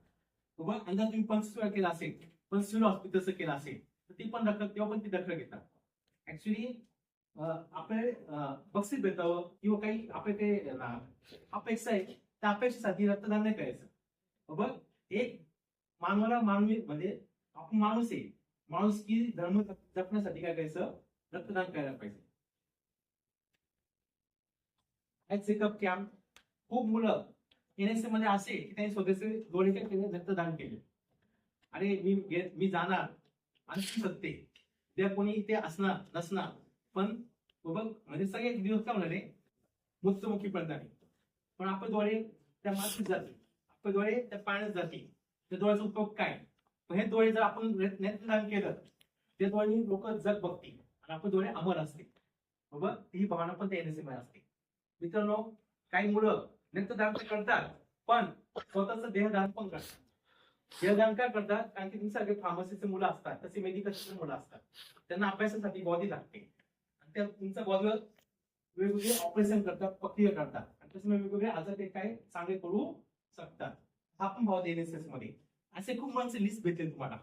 बरोबर. आणि जर तुम्ही 25 वेळा केला असेल, पण सिव्हिल हॉस्पिटलचं केलं असेल तर ती पण दखल, तेव्हा पण ती दखल घेतात. ऍक्च्युली आपले बक्षीस भेटावं किंवा काही आपले काही अपेक्षा आहे, त्या अपेक्षेसाठी रक्तदान नाही करायचं बरोबर. एक मानवाला मानवी म्हणजे आपण माणूस आहे, माणूस की धर्म जपण्यासाठी काय करायचं, रक्तदान करायला पाहिजे. चेकअप कॅम्प, खूप मुलं एनएसए मध्ये असे की त्यांनी स्वतःचे डोळे काय केले, रक्तदान केले. अरे मी जाणार आणि सत्य त्या कोणी इथे असणार नसणार, पण बघ म्हणजे सगळे दिवस काय होणार आहे, मृत्युमुखी पडणार आहे. पण आपण डोळे त्या मातीत जाते, आपले डोळे त्या पाण्यात जाते, त्या डोळ्याचा उपयोग काय. हे डोळे जर आपण नेत्रदान केलं, ते डोळे लोक जग बघतील आणि आपण डोळे अमर असतील बरोबर. ही भावना पण त्या एनएसए मध्ये असते. मित्रांनो, काही मुलं नेत्रदान करतात पण स्वतःच देहदान पण करतात. देहदान काय करतात, कारण की तुमच्यासारखे फार्मसीचे मुलं असतात, तसे मेडिकलचे मुलं असतात, त्यांना अभ्यासासाठी बॉडी लागते आणि त्या तुमच्या बॉडीवर वेगवेगळे ऑपरेशन करतात, प्रक्रिया करतात आणि त्याच्यामुळे वेगवेगळे आजार ते काय चांगले करू शकतात. हा पण भाव एनएसएस मध्ये असे खूप माणसं लिस्ट भेटले तुम्हाला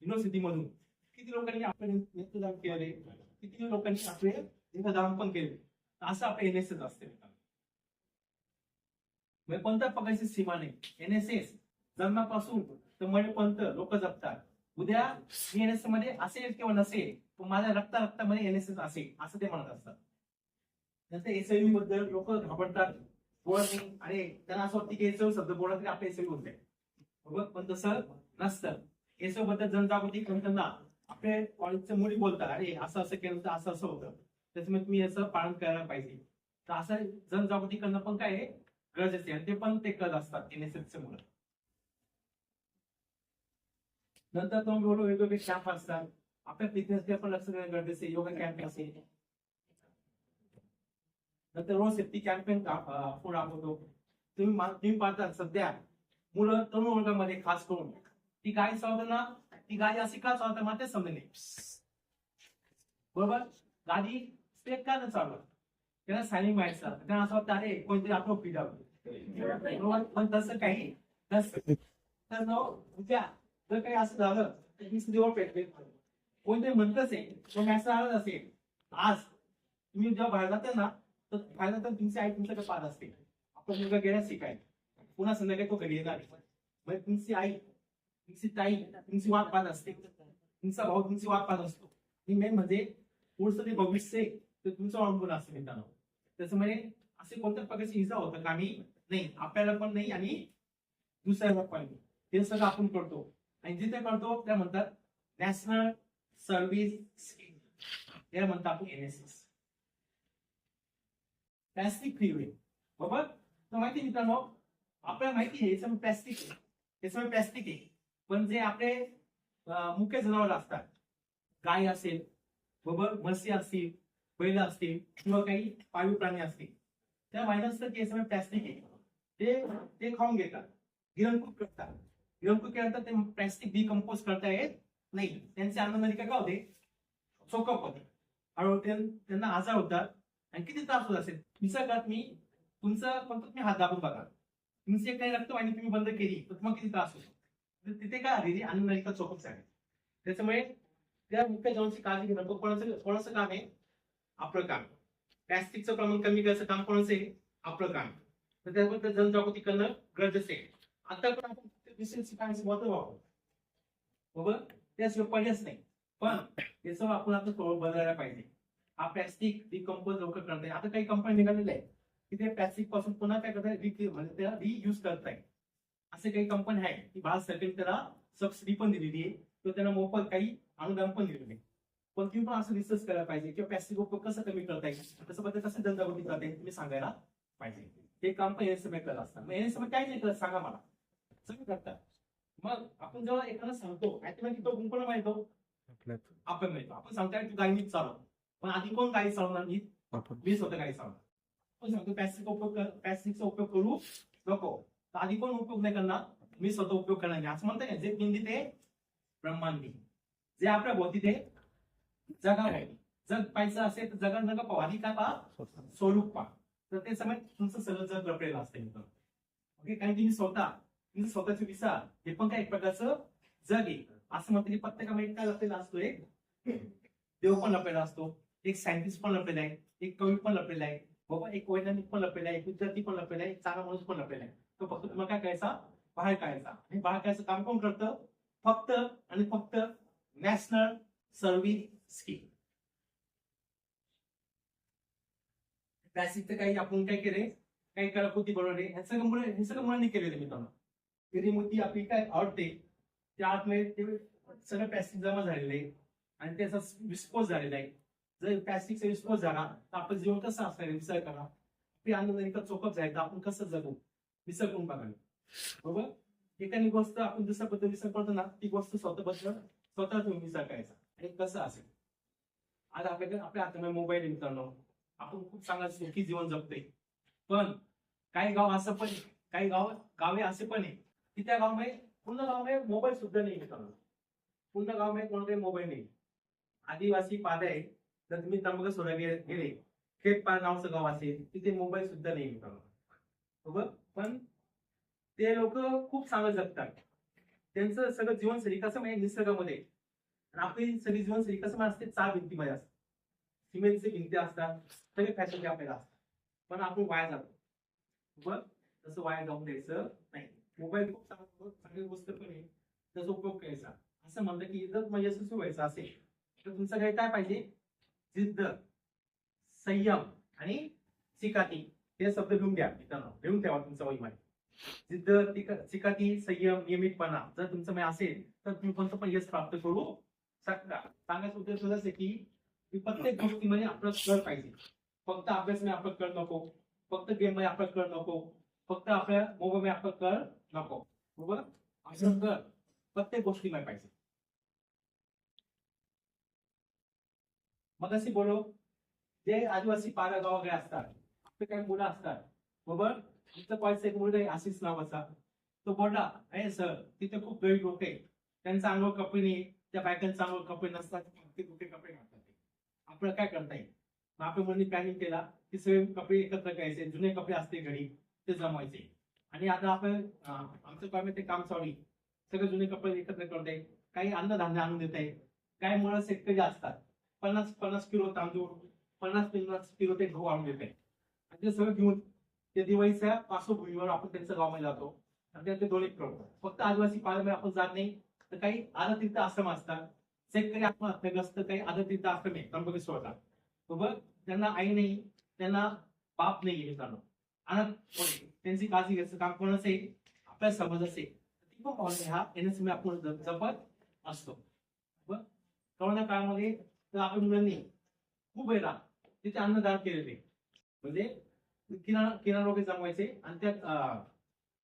युनिव्हर्सिटी मधून. किती लोकांनी आपले नेत्रदान केले, किती लोकांनी आपले देहदान पण केले. असं आपले एनएसएस असते. कोणत्या प्रकारची सीमा नाही. एनएसएस जन्मापासून तर मरेपर्यंत लोक जपतात. उद्या मी एनएसएस मध्ये असेल किंवा नसेल, पण माझ्या रक्तामध्ये एनएसएस असेल असं ते म्हणत असतात. जसं एसआयव्ही बद्दल लोक घाबरतात, बोलत नाही, अरे त्यांना असं वाटतं की एसआयव्ही शब्द बोलत तरी आपल्या एसआयव्ही होते बरोबर. पण तसं नसतं. एसआयव्ही बद्दल जनजागृती करताना आपले कॉलेजचे मुली बोलतात, अरे असं असं केलं तर असं असं होतं, त्याच्यामुळे तुम्ही याचं पालन करायला पाहिजे. तर असं जनजागृती करणं पण काय आहे, गरजेचे आहे. ते पण ते करत असतात एनएसएसचे मुलं. नंतर तुम्ही वेगवेगळे कॅम्प असतात. आपल्या फिटनेसकडे पण लक्ष देणं गरजेचं आहे. योगा कॅम्प असेल, नंतर रोज सेफ्टी कॅम्पेन आपण राबवतो. तुम्ही पाहता सध्या मुलं तरुण वर्गामध्ये खास करून ती गाडी चालवताना ती गाडी अशी का चालवतात मला ते समजले नाही. बरोबर, गाडी स्टेट का न चालवत, त्यांना सायलिंग व्हायचं, त्यांना असं वाटतं अरे कोणतरी आपलं पिढावं. पण तसं काही नसतं. तर न उद्या जर काही असं झालं तर ही स्थितीवर पेटवेल. कोणतरी म्हणतच आहे तो मॅसेज आलाच असेल. आज तुम्ही जेव्हा बाहेर जाता ना तर बाहेर जाताना तुमची आई तुमच्याकडे पाहत असते. आपण मुलगा गेला शिकायला, पुन्हा संध्याकाळी तो घरी येणार. म्हणजे तुमची आई, तुमची ताई तुमची वाट पाहत असते, तुमचा भाऊ तुमची वाट पाहत असतो. ही मेन म्हणजे पुढचं जे भविष्य आहे ते तुमचं अवलंबून असतं मित्रांनो. त्याच्यामुळे असे कोणत्या प्रकारची इजा होतं का नाही, आपल्याला पण नाही आणि दुसऱ्याला पण नाही. हे सगळं आपण करतो आणि जिथे करतो त्या म्हणतात नॅशनल सर्व्हिस स्कीम, त्याला म्हणतात आपण NSS, प्लॅस्टिक फ्री वे. बरोबर, तर माहिती मित्रांनो, आपल्याला माहिती आहे याच्यामध्ये प्लॅस्टिक आहे, त्याच्यामध्ये प्लॅस्टिक आहे. पण जे आपले मुख्य जनावर असतात, गाय असेल, बरोबर, म्हशी असतील, बैल असतील किंवा काही पाळीव प्राणी असतील, त्या मायनसचं केसमध्ये प्लॅस्टिक आहे. ते खाऊन घेतात, गिरणकूक करतात. गिरणकूक केल्यानंतर ते प्लॅस्टिक डिकम्पोज करता येत नाही. त्यांचे अन्ननलिका काय होते, चोकअप होते. हळूहळू त्यांना आजार होतात आणि किती त्रास होत असेल. निसर्गात तुमचा फक्त तुम्ही हात दाबून बघा, तुमची काही रक्तवाहिनी तुम्ही बंद केली तर तुम्हाला किती त्रास होतो. तर तिथे काय आलेली अन्ननलिका चोकअप झाली. त्याच्यामुळे त्या मुख्य जीवांची काळजी घेणं कोणाचं काम आहे, आपलं काम. प्लॅस्टिकचं प्रमाण कमी करायचं काम कोणाचं आहे, आपलं काम. तर त्याबद्दल जनजागृती करणं गरजेचं आहे. आता पण आपण पाण्याची बॉटल वापरतो, बरोबर, त्याशिवाय पर्यायच नाही. पण याचं आपण आता थोडं बदलायला पाहिजे. हा प्लॅस्टिक डिकम्पोज लवकर करता येईल. आता काही कंपनी निघालेल्या आहेत की ते प्लॅस्टिक पासून पुन्हा काय करताय, म्हणजे त्याला रियूज करताय. असे काही कंपनी आहे की भारत सरकारने त्याला सबसिडी पण दिलेली आहे किंवा त्यांना मोफत काही अनुदान पण दिलेलं आहे. पण तुम्ही पण असं रिसर्च करायला पाहिजे किंवा प्लॅस्टिक उपयोग कसं कमी करता येईल, त्याच्याबद्दल कसं जनजागृती करता येईल तुम्ही सांगायला पाहिजे. हे काम पण NSM करत असतात. मग NSM काय नाही करत सांगा मला, सगळं करतात. मग आपण जेव्हा एखादा सांगतो ऍक्च्युअली तो गुंपण माहितो आपण माहितो. आपण सांगताय तू गाडी नीट चालव, पण आधी कोण गाडी चालवणार, मी स्वतः गाडी चालवणार. आपण सांगतो प्लॅस्टिकचा उपयोग करू नको, तर आधी कोण उपयोग नाही करणार, मी स्वतः उपयोग करणार नाही. असं म्हणताय जे पिंडी ते ब्रह्मांडी, जे आपल्या भोवती ते जगाभोवती. जग पाहायचं असेल तर जगा नका पाहू, आधी काय पहा, स्वरूप पहा. तर ते समय तुमचं सगळं जग लपलेलं असतं. ओके, कारण तुम्ही तुमचं स्वतःचे विचार हे पण काय एक प्रकारचं जग आहे. असं म्हणतं की प्रत्येकामध्ये काय लपलेला असतो, एक देव पण लपलेला असतो, एक सायंटिस्ट पण लपलेला आहे, एक कवी पण लपलेला आहे, बाबा एक वैज्ञानिक पण लपलेला आहे, एक विद्यार्थी पण लपलेला आहे, एक चांगला माणूस पण लपलेला आहे. तो फक्त तुम्हाला काय करायचा, बाहेर काढायचा. आणि बाहेर काढायचं काम कोण करतं, फक्त आणि फक्त नॅशनल सर्व्हिस स्कीम. प्लॅस्टिकचं काही आपण काय केले, काही कलाकृती बनवले, हे सगळं मुलांनी केलेलं मित्रांनो. तरी मूर्ती आपली काय आवडते, त्या आतमध्ये ते सगळं प्लॅस्टिक जमा झालेलं आहे आणि त्याचा विस्फोट झालेला आहे. जर प्लॅस्टिकचा विस्फोट झाला तर आपलं जीवन कसं असणार, विचार करा. आपली अन्ननलिका चोकअप झाली तर आपण कसं जगू, विचार करून बघावी. बरोबर, एखादी गोष्ट आपण दुसऱ्याबद्दल विचार करतो ना, ती गोष्ट स्वतः तुम्ही विचार करायचा आणि कसं असेल. आज आपल्याकडे आपल्या हातामध्ये मोबाईल आहे मित्रांनो, आपण खूप चांगलं सुखी जीवन जगतोय. पण काही गाव असं पण, काही गावे असे पण आहे की त्या गावामध्ये पूर्ण गावामध्ये मोबाईल सुद्धा नाही मित्रांनो. पूर्ण गावामध्ये कोणताही मोबाईल नाही. आदिवासी पाडे आहे, जर तुम्ही त्र्यंबकेश्वरला गेले, खेडपाड नावाचं गाव असेल, तिथे मोबाईल सुद्धा नाही मित्रांनो. बरोबर, पण ते लोक खूप चांगलं जगतात. त्यांचं सगळं जीवनशैली कसं म्हणजे निसर्गामध्ये, आपली सगळी जीवनशैली कसं असते, 4 भिंतीमध्ये असते. सिमेंटचे भिंती असतात, सगळे फॅसिलिटी आपल्याला असतात, पण आपण वाया जातो. बरोबर, तसं वाया जाऊन द्यायचं नाही. मोबाईल खूप चांगली गोष्ट पण आहे, त्याचा उपयोग करायचा. असं म्हणतं की जर तुम्हाला यशस्वी व्हायचं असेल तर तुमचं काय पाहिजे, जिद्द, संयम आणि चिकाटी. हे शब्द लिहून घ्या मित्रांनो, लिहून ठेवा तुमचं वहीमध्ये. जिद्द, चिकाटी, संयम, नियमितपणा जर तुमचं असेल तर तुम्ही कोणतं पण यश प्राप्त करू शकता. सांगायचं उद्देश आहे की प्रत्येक गोष्टीमध्ये आपलं कळ पाहिजे. फक्त अभ्यासमध्ये आपलं कळ नको, फक्त गेम मध्ये आपलं कळ नको, फक्त आपल्या मोबाईल मध्ये आपलं कळ नको. बरोबर, असं कळ प्रत्येक गोष्टीमध्ये पाहिजे. मग असे बोलो जे आदिवासी पारा गावाकडे असतात आपले काही मुलं असतात बरोबर तिथं पाहिजे एक मुलगा आहे आशिष नावाचा तो बोलला अरे सर तिथे खूप गरीब लोक आहे त्यांचा अंगावर कपडे नाही त्या बायकांचा अंगावर कपडे नसतात ते कुठे कपडे घालतात ते आपल्याला काय करता येईल मग आपल्या मुलांनी प्लॅनिंग केला की सगळे कपडे एकत्र करायचे जुने कपडे असते घरी ते जमायचे आणि आता आपण आमचं काम ते काम चालू आहे सगळे जुने कपडे एकत्र करताय काही अन्नधान्य आणून देत आहे काही मुलं शेतकरी असतात 50 किलो तांदूळ 50 किलो ते गहू आणून देत आहे आणि ते सगळं घेऊन ते दिवाळीच्या पार्श्वभूमीवर आपण त्यांचं गावामध्ये जातो आणि ते डोनेट करतो फक्त आदिवासी पाड्यामध्ये आपण जात नाही तर काही आदतीर्थ आश्रम असतात शेतकरी आत्महत्याग्रस्त काही आदतीर्थ आश्रम आहे त्र्यंबकेश्वरला बरोबर त्यांना आई नाही त्यांना बाप नाही मित्रांनो अनाथ कोणी त्यांची काळजी घ्यायचं काम कोणाचं आहे आपल्या समाजाचे ती पण पावले हा एनएसएम आपण जपत असतो बरं कोरोना काळामध्ये तर आपल्या मुलांनी खूप वेळा तिथे अन्नदान केलेले म्हणजे किनार लोक जमवायचे आणि त्या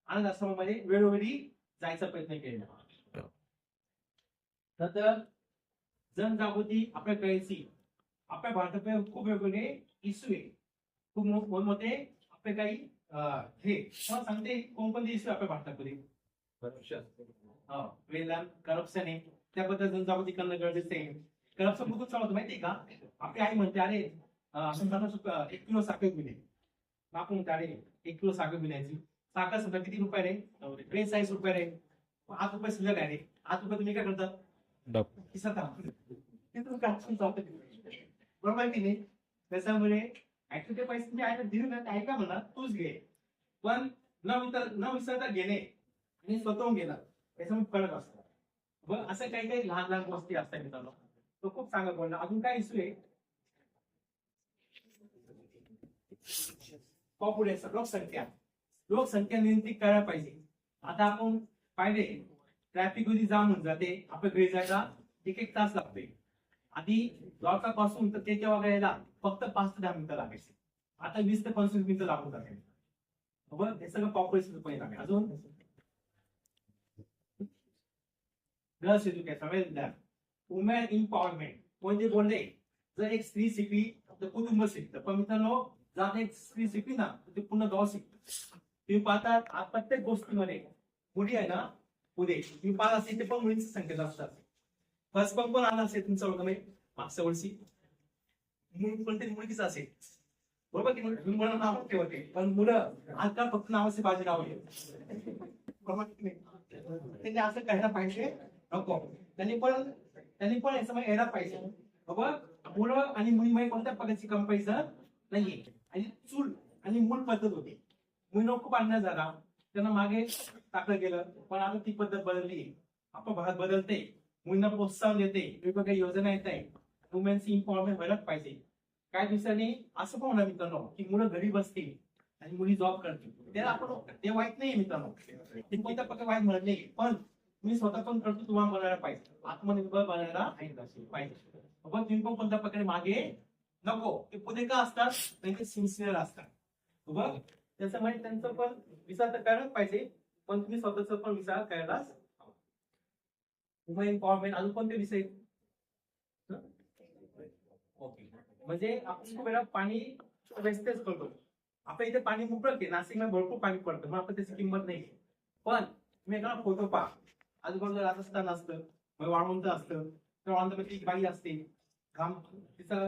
अनाथ आश्रमामध्ये वेळोवेळी जायचा प्रयत्न केला नंतर जनजागृती आपल्या कळायची आपल्या भारतात खूप वेगवेगळे इश्यू आहे खूप मोठमोठे आपले काही हे सांगते कोणकोणते इश्यू आपल्या भारतामध्ये करप्शन आहे त्याबद्दल जनजागृती करणं गरजेचं आहे करप्शन कुठून चालवतं माहितीये का आपली आई म्हणते अरे 1 किलो साखर मिळेल आपण म्हणते अरे 1 किलो साखर मिळायची साखर सुद्धा किती रुपये रे 43 रुपये रे 8 रुपये शिल्लक आहे रे 8 रुपये तुम्ही काय करतात बरोबर आहे की नाही त्याच्यामुळे ऍक्च्युली पैसे तुम्ही आयला दिले ना काय का म्हणा तूच घे पण न विसरता घेणे आणि स्वतःहून घेणार याच्यामध्ये फरक असतो बरं असं काही काही लहान लहान गोष्टी असतात मित्रांनो तो खूप चांगला बोलला अजून काय इश्यू आहे पॉप्युलेशन लोकसंख्या नियंत्रित करायला पाहिजे आता आपण पाहिले ट्रॅफिक मध्ये जाम होऊन जाते आपल्या घरी जायला 1 तास लागते आधी पासून तर त्याच्या वगैरेला फक्त 5 ते 10 मिनिटं लागायचे आता 20 ते 25 मिनिटं लागून जाते बरोबर हे सगळं पॉप्युलेशन पण लागेल अजून गर्ल्स एज्युकेशन वुमेन एम्पॉवरमेंट म्हणजे बोलले जर एक स्त्री शिकली तर कुटुंब शिकतं पण मित्रांनो जर एक स्त्री शिकली ना तर ते पूर्ण गाव शिकतं तुम्ही पाहता प्रत्येक गोष्टीमध्ये मुली आहे ना पुढे तुम्ही पाहत असेल ते पण मुलींची संख्या जास्त असते फर्स्ट पण आला असेल तुमच्या ओळखमध्ये मागच्या वर्षी कोणतरी मुलगीच असेल बरोबर की मुलांना नाव ठेवते पण मुलं आजकाल फक्त नावाचे बाजी लावले बरोबर की नाही त्यांनी असं करायला पाहिजे नको त्यांनी पण याचं यायला पाहिजे बरोबर मुलं आणि मुलीमध्ये कोणत्या प्रकारची कंपॅरिझन नाहीये आणि चूल आणि मूळ पद्धत होती मुलीनं खूप अन्याय झाला त्यांना मागे टाकलं गेलं पण आता ती पद्धत बदलली आपला भारत बदलते मुलींना प्रोत्साहन देते वेगवेगळ्या योजना येत आहे वुमेन्स इम्पॉवरमेंट व्हायलाच पाहिजे काही दिवसांनी असं पण होणार मित्रांनो की मुलं घरी बसतील आणि मुली जॉब करतील त्याला आपण ते वाईट नाही मित्रांनो ते कोणत्या प्रकारे वाईट म्हणत नाही पण तुम्ही स्वतः पण करतो तुम्हाला बनायला पाहिजे आत्मनिर्भर बनायला पाहिजे पण तुम्ही पण कोणत्या प्रकारे मागे नको ते पुढे का असतात ते सिन्सिअर असतात बघ त्याच्यामुळे त्यांचं पण विचार तर करायलाच पाहिजे पण तुम्ही स्वतःचा पण विचार करायलाच वुमेन एम्पॉवरमेंट अजून कोणते विषय ओके म्हणजे आपण खूप वेळा पाणी वेस्टेज करतो आपल्या इथे पाणी मोकळत आहे नाशिकला भरपूर पाणी पडतं मग आपण त्याची किंमत नाही पण तुम्ही एखादा फोटो पहा आजूबाजूला राजस्थान असतं मग वाळवंट असतं तर वाळवंटामध्ये बाई असते घाम तिचा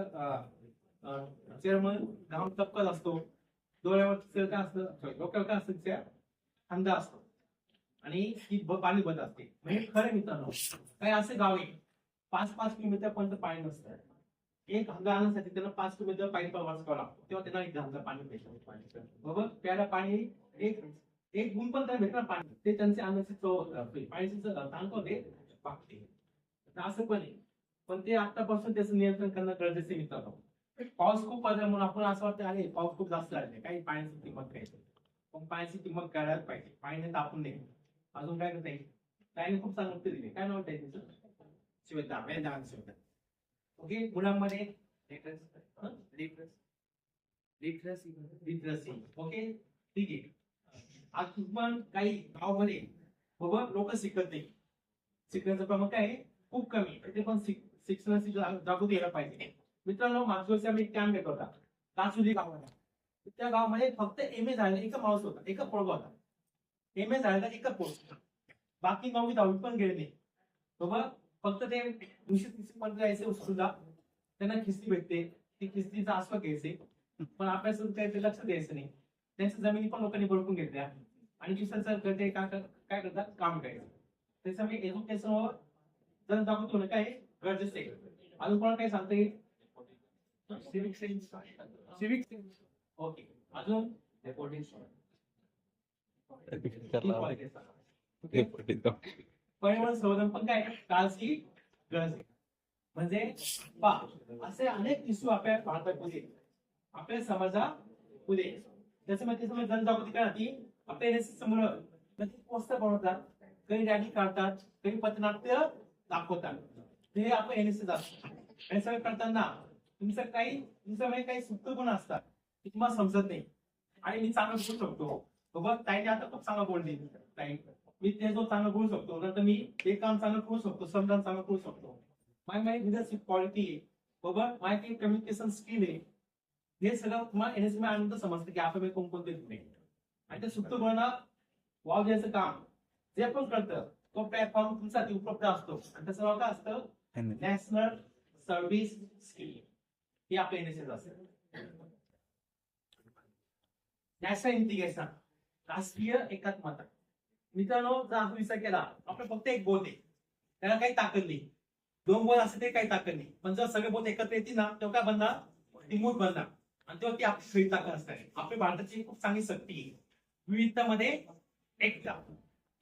चेहऱ्यामध्ये घाम टपकत असतो डोळ्यावर काय असतं डोक्यावर काय असतं तिच्या थंड असतो आणि ती पाणी बंद असते म्हणजे खरं मित्रांनो काही असे गाव आहे 5-5 किलोमीटर पर्यंत पाणी नसतं एक हंगा आणण्यासाठी त्यांना 5 किलोमीटर पाणी प्रवास करावा लागतो तेव्हा त्यांना एक हंगा पाणी भेटतं बरोबर प्यायला पाणी एक गुण पण त्यांना भेटणार पाणी ते त्यांचे अन्नाची चव पाण्याची सांगतो ते पाकते असं पण आहे पण ते आतापासून त्याचं नियंत्रण करणं गरजेचं आहे मित्रांनो पाऊस खूप पडला म्हणून आपण असं वाटतं अरे पाऊस खूप जास्त झाले काही पाण्याची किंमत काय पण पाण्याची किंमत करायलाच पाहिजे पाणी तापून नाही अजून काय करता येईल त्याने खूप चांगलं उत्तर दिले काय नाव आहे तिचं शिवता शिवता ओके मुलांमध्ये लिटरसी ओके ठीक आहे आज पण काही गावामध्ये बाबा लोक शिकत नाही शिकण्याचं प्रमाण काय खूप कमी ते पण शिक्षणाची जागृती यायला पाहिजे मित्रांनो मागच्या वर्षी आम्ही एक कॅम्प घेतला होता कासुली गावाला. त्या गावामध्ये फक्त एम ए झालेला एक माणूस होता, एक पोरगा होता. एम ए झालेला एक पोरगा, बाकी 9वी 10वी पण गेले नाही. बरोबर, फक्त ते 230 मध्ये जायचे स्कूलला, त्यांना खिस्ती भेटते, ती खिस्तीचा आस्वाद घ्यायचे, पण अभ्यास काही ते लक्ष द्यायचं नाही. त्यांच्या जमिनी पण लोकांनी बरोबर घेतल्या आणि दुसऱ्यांचं करते काय करतात काम करायचं. त्याच्यामुळे एज्युकेशनवर जनजागृती होणं काय गरजेचं आहे. अजून कोणाला काही सांगता येईल? Civic sense, civic sense, okay. अजून पर्यावरण संवर्धन पण काय काळाची गरज आहे. म्हणजे असे अनेक इश्यू आपल्या भारतामध्ये आपल्या समाजामध्ये त्याच्यामध्ये जनजागृती करण्यासाठी आपल्या NSS समोर पोस्टर बनवतात, काही रॅली काढतात, काही पथनाट्य दाखवतात. हे आपलं NSS असतं. हे सगळं करताना तुमच्यामध्ये काही सुप्त गुण असतात ते तुम्हाला समजत नाही आणि मी चांगलं बोलू शकतो. बघ ताईने आता खूप चांगलं बोलली ताई, मी ते जो चांगलं बोलू शकतो नंतर मी ते काम चांगलं करू शकतो, समजावून चांगलं करू शकतो. माझी लिडरशिप क्वालिटी आहे, बरोबर, माझी कम्युनिकेशन स्किल आहे. हे सगळं तुम्हाला NSS मध्ये आनंद समजतं की आपल्याकडे कोणकोणते गुण आहे आणि त्या सुप्त गुणांना वाव द्यायचं काम जे पण करतं तो प्लॅटफॉर्म तुमच्यासाठी उपलब्ध असतो आणि त्याचं नाव काय असतं? National service scheme. हे आपल्या NSS असेल. नॅशनल इंटिग्रेशन, राष्ट्रीय एकात्मता. मित्रांनो जर आपण विचार केला आपलं फक्त एक बोट आहे, त्याला काही ताकद नाही. 2 बोट असते ते काही ताकद नाही, पण जर सगळे बोट एकत्र येतील ना तेव्हा काय बनणार? ती मूठ बनणार आणि तेव्हा ती आपली खरी ताकद असणार. आपल्या भारताची खूप चांगली शक्ती आहे विविधतामध्ये एकता.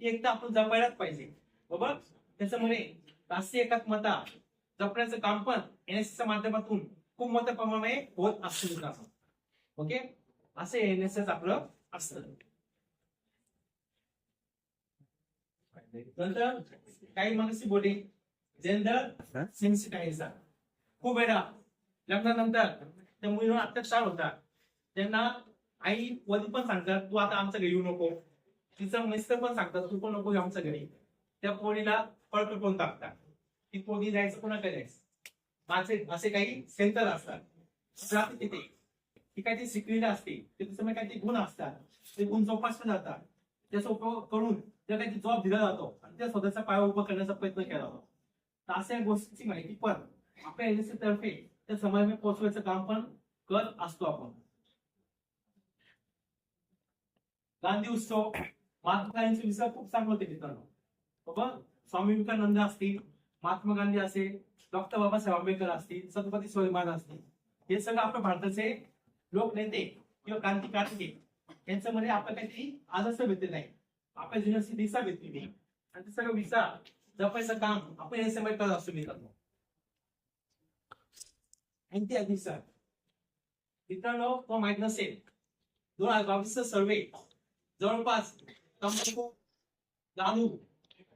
ती एकता आपण जपायलाच पाहिजे, बरोबर. त्याच्यामुळे राष्ट्रीय एकात्मता जपण्याचं काम पण NSSच्या माध्यमातून खूप मोठ्या प्रमाणामध्ये होत असतं. ओके, असे NSS आपलं असतं. नंतर काही मानसिक बोली जेंडर सेन्सिटायझर. खूप वेळा लग्नानंतर त्या मुलीला अत्याचार होतात, त्यांना आई वडील पण सांगतात तू आता आमच्या घरी येऊ नको, तिचा मिस्टर पण सांगतात तू पण नको आमच्या घरी. त्या पोरीला पळकर करून टाकतात. ती पोरगी जायचं कोणाकडे जायचं? माझे असे काही सेंटर असतात तिथे, ती काही ती शिकलेली असते, त्याच्यामुळे काही गुण असतात, ते गुण जोपासले जातात. त्याचा उपयोग करून त्या काही जॉब दिला जातो आणि त्या स्वतःच्या पायावर उभं करण्याचा प्रयत्न केला जातो. तर अशा गोष्टीची माहिती पण आपल्या NSS तर्फे त्या समाजामध्ये पोहोचवायचं काम पण करत असतो आपण. गांधी उत्सव, महात्मा गांधींचे विचार खूप चांगले होते मित्रांनो, बरोबर. स्वामी विवेकानंद असतील, महात्मा गांधी असेल, डॉक्टर बाबासाहेब आंबेडकर असतील, छत्रपती शिवाजी महाराज असतील, हे सगळं आपल्या भारताचे लोकनेते किंवा क्रांतिकारक यांच्यामध्ये आपलं काहीतरी आदर्श भेटले नाही, आपल्या जीवनाची दिशा भेटली नाही आणि ते सगळं विचार जपायचं काम आपण NSS मध्ये करत असतो मित्रांनो. मित्रांनो तो माहित नसेल 2022 सर्वे जवळपास तंबाखू, दारू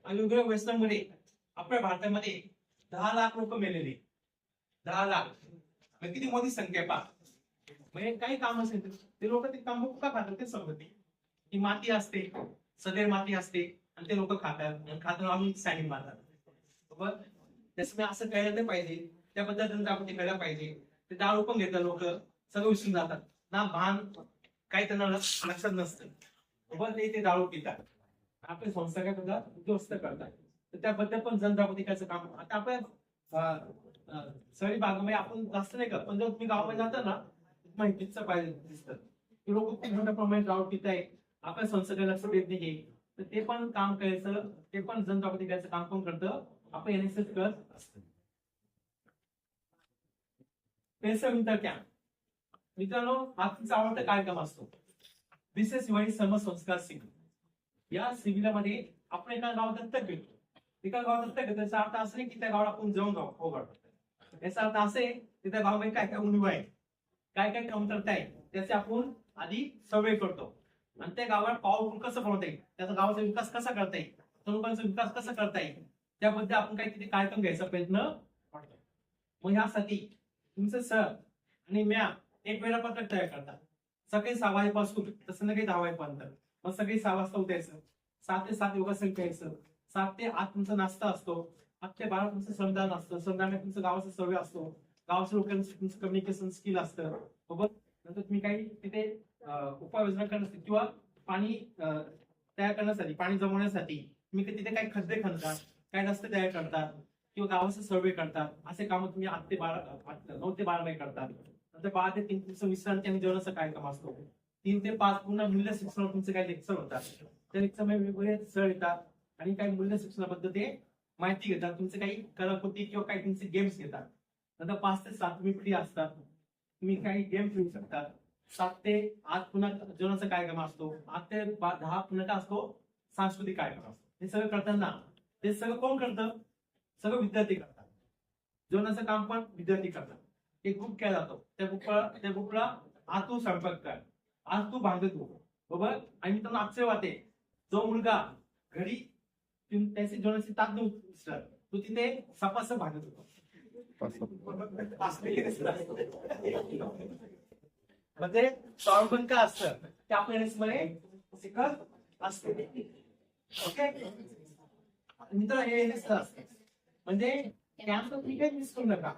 आणि वेगवेगळ्या व्यसनामुळे आपल्या भारतामध्ये 10 लाख लोक मेलेले. 10 लाख म्हणजे किती मोठी संख्या पहा. म्हणजे काही काम असेल ते लोक ते तंबाखू का खातात ते समजत नाही. ती माती असते, सदैव माती असते आणि ते लोक खातात आणि खाताना आम्ही सॅनिंग मारतात, बरोबर. त्याच्यामुळे असं करायला नाही पाहिजे, त्याबद्दल जनजागृती करायला पाहिजे. ते दारू पण घेतात लोक, सगळं विसरून जातात ना, भान काही त्यांना लक्षात नसतं, बरोबर. ते दारू पितात, आपले संस्था काय करतात उद्ध्वस्त करतात. तर त्याबद्दल पण जनजागृती करायचं काम आता आपल्या शहरी भागामध्ये आपण जास्त नाही करत, पण जर तुम्ही गावामध्ये जाता ना माहितीचं पाहिजे दिसतं की लोक खूप मोठ्या प्रमाणात दारू पित आहे, आपल्या संस्थेकडे लक्ष देत नाही. तर ते पण काम करायचं, ते पण जनजागृती करायचं काम पण करतं आपण NSS करत असतं. विंटर कॅम्प, मित्रांनो हा तुमचा आवडता कार्यक्रम असतो. विशेष हिवाळी समसंस्कार शिबिर. या शिबिरामध्ये आपण एका गावात दत्तक घेतो. एका गावात दत्तक घेतो याचा अर्थ असं नाही की त्या गावाला आपण जाऊन जाऊ, याचा अर्थ असे की त्या गावामध्ये काय काय उणीव आहे, काय काय कमतरता आहे त्याचे आपण आधी सर्वे करतो आणि त्या गावाला पॉवरफुल कसं बनवता येईल, त्याचा गावाचा विकास कसा करता येईल, तरुणांचा विकास कसा करता येईल, त्याबद्दल आपण काहीतरी कार्यक्रम घ्यायचा प्रयत्न करतो. मग यासाठी तुमचे सर आणि मॅम एक वेळापत्रक तयार करतात. सकाळी 6 वाजेपासून तर संध्याकाळी 10 वाजेपर्यंत. मग सकाळी 6 वाजता उठायचं, 7 ते 7 योगासन करायचं, 7 ते 8 तुमचा नाश्ता असतो, 8 ते 12 तुमचं श्रमदान असतं, श्रमदानात तुमचं गावाचा सर्वे असतो, गावाच्या लोकांचं तुमचं कम्युनिकेशन स्किल असतं बरोबर. नंतर तुम्ही काही तिथे उपाययोजना करण्यासाठी किंवा पाणी तयार करण्यासाठी, पाणी जमवण्यासाठी तुम्ही तिथे काही खड्डे खणतात, काही रस्ते तयार करतात किंवा गावाचा सर्वे करतात. असे कामं तुम्ही 9 ते 12 मध्ये करतात. नंतर 12 ते 3 तुमचं विश्रांती आणि जेवणाचा कार्यक्रम असतो. 3 ते 5 पुन्हा मूल्य शिक्षणावर तुमचे काही लेक्चर होतात. त्या लेक्चरमध्ये वेगवेगळे सर येतात आणि काही मूल्य शिक्षणाबद्दल ते माहिती घेतात. तुमचे काही कलाकृती किंवा काही तुमचे गेम्स घेतात. नंतर 5 ते 7 तुम्ही फ्री असतात, तुम्ही काही गेम खेळू शकता. 7 ते 8 पुन्हा जेवणाचा कार्यक्रम असतो. 8 ते 10 पुन्हा काय असतो, सांस्कृतिक कार्यक्रम असतो. हे सगळं करताना ते सगळं कोण करतं, सगळं विद्यार्थी करतात. जेवणाचं काम पण विद्यार्थी करतात. एक ग्रुप केला जातो, त्या ग्रुपला आज तू स्वयंपाक कर, आज तू भांडत हो बरोबर. आणि मित्रांनो आजचे वाटे जो मुलगा घरी त्याची जेवणाची ताक विसरत, तो तिथे सपास भांडत होतो. म्हणजे पण काय असतं त्या पेरेंट्स मध्ये शिकत असते. ओके मित्र, हे असतं म्हणजे कॅम्प क्रिकेट मिस करू नका.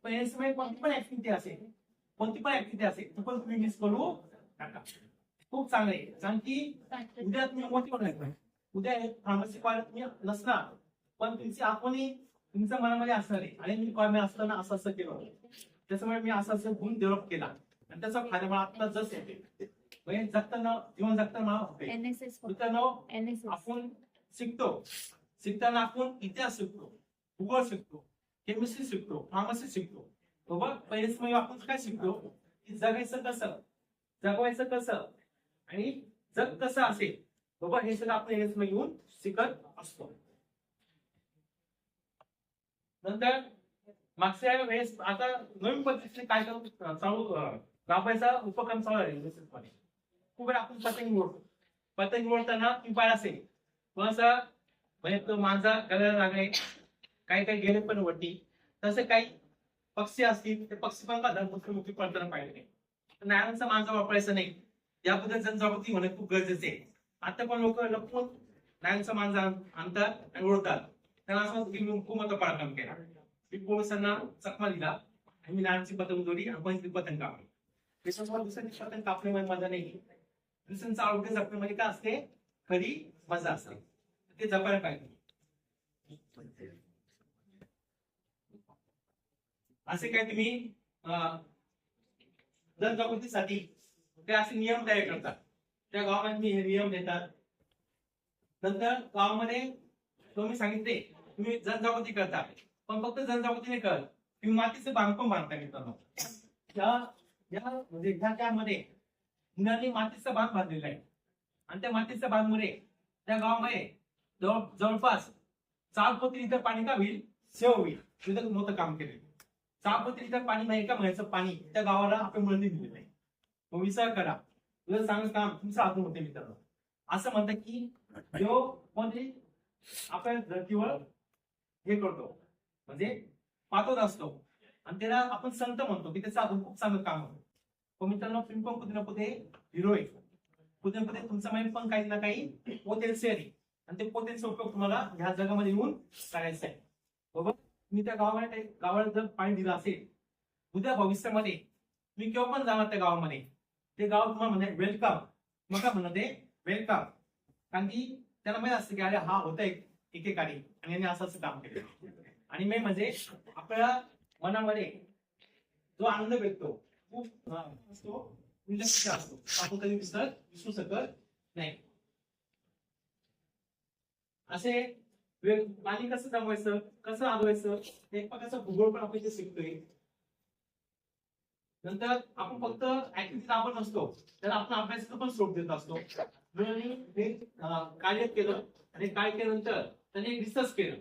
पेरेंट्स मध्ये कोणती पण ऍक्टिव्हिटी असेल ती पण तुम्ही मिस करू नका. खूप चांगलं आहे, कारण की उद्या तुम्ही मोठी होणार, उद्या फार्मसी कॉलेज तुम्ही नसणार, पण तुमची आठवणी तुमच्या मनामध्ये असणार आहे. आणि मी कॉलेज असताना असं केलं, त्याच्यामुळे मी असं गुण डेव्हलप केला आणि त्याचा फायदा मला आता जस येते. म्हणजे जगताना जीवन जगताना आपण शिकताना आपण इतिहास शिकतो, भूगोल शिकतो, केमिस्ट्री शिकतो, फार्मसी शिकतो बरोबर. पहिलेच मग आपण काय शिकतो की जगवायचं कसं आणि जग कसं असेल बरोबर. हे सगळं आपण हेच येऊन शिकत असतो. नंतर मागच्या वेळेस आता नवीन पद्धतीने काय चालू राबवायचा उपक्रम चालू आहे. खूप वेळा आपण पतंग उडताना उपाय असेल कोणाचा म्हणजे तो मांजा गळ्याला लागले, काही गेले पण वटी. तसे काही पक्षी असतील, ते पक्षी पण मुखी पडताना पाहिजे. नारायणचा मांजा वापरायचा नाही, याबद्दल जनजागृती होणे खूप गरजेचे आहे. आता पण लोक लपून नारायणचा मांजा आणतात आणि उडतात. त्यांना असं हुकूमत पराक्रम केला. मी पोलिसांना चकमा दिला आणि मी नारायणची पतंग उडवली आणि पण पतंग कापली. त्याच्यामुळे दुसऱ्यांची पतंग कापण्यामध्ये मजा नाही, दुसऱ्यांचं आरोग्य जपण्यामध्ये काय असते, खरी मजा असते. ते जपायला पाहिजे. असे काय तुम्ही जनजागृतीसाठी ते असे नियम तयार करतात. त्या गावामध्ये हे नियम देतात. नंतर गावामध्ये तुम्ही सांगितले तुम्ही जनजागृती करता, पण फक्त जनजागृती नाही करत, तुम्ही मातीचं बांधकाम बांधता. मित्रांनो म्हणजे ह्या त्यामध्ये मुलांनी मातीचा बांध बांधलेला आहे आणि त्या मातीच्या बांधमुळे त्या गावामध्ये जवळपास 4 कोटी लिटर पाणी का होईल, सेव होईल. तिथं मोठं काम केले. 4 कोटी लिटर पाणी नाही का म्हणायचं पाणी त्या गावाला आपल्या मुलांनी दिलेलं आहे. मग विचार करा, तुझं चांगलं काम तुमचं हातून होते. मित्रांनो असं म्हणतात की जो कोणतरी आपल्या धर्तीवर हे करतो म्हणजे पाठवत असतो आणि त्याला आपण संत म्हणतो की त्याचं अजून खूप चांगलं काम होतं. पण मित्रांनो तुम्ही पण कुठे ना कुठे हिरो आहे, कुठे ना कुठे तुमच्या माइंड पण काही ना काही पोटेन्शियल आहे आणि ते पोटेन्शियल उपयोग तुम्हाला ह्या जगामध्ये येऊन करायचा आहे बरोबर. तुम्ही त्या गावाला जर पाणी दिलं असेल, उद्या भविष्यामध्ये तुम्ही केव्हा पण जाणार त्या गावामध्ये, ते गाव तुम्हाला म्हणजे वेलकम, मग काय म्हणत ते वेलकम. कारण की त्याला माहिती असतं की अरे हा होता एकेकाळी आणि याने असं काम केलं. आणि मेन म्हणजे आपल्या मनामध्ये जो आनंद भेटतो खूप असतो, आपण कधी विसरू शकत नाही. असे पाणी कसं जमवायचं, कसं आगवायचं, एक प्रकारचा भूगोल पण आपण शिकतोय. नंतर आपण फक्त ऍक्टिव्हिटी राबवत नसतो, तर आपण अभ्यासाचं पण सोड देत असतो. कार्य केलं आणि काय केल्यानंतर त्याने एक रिसर्च केलं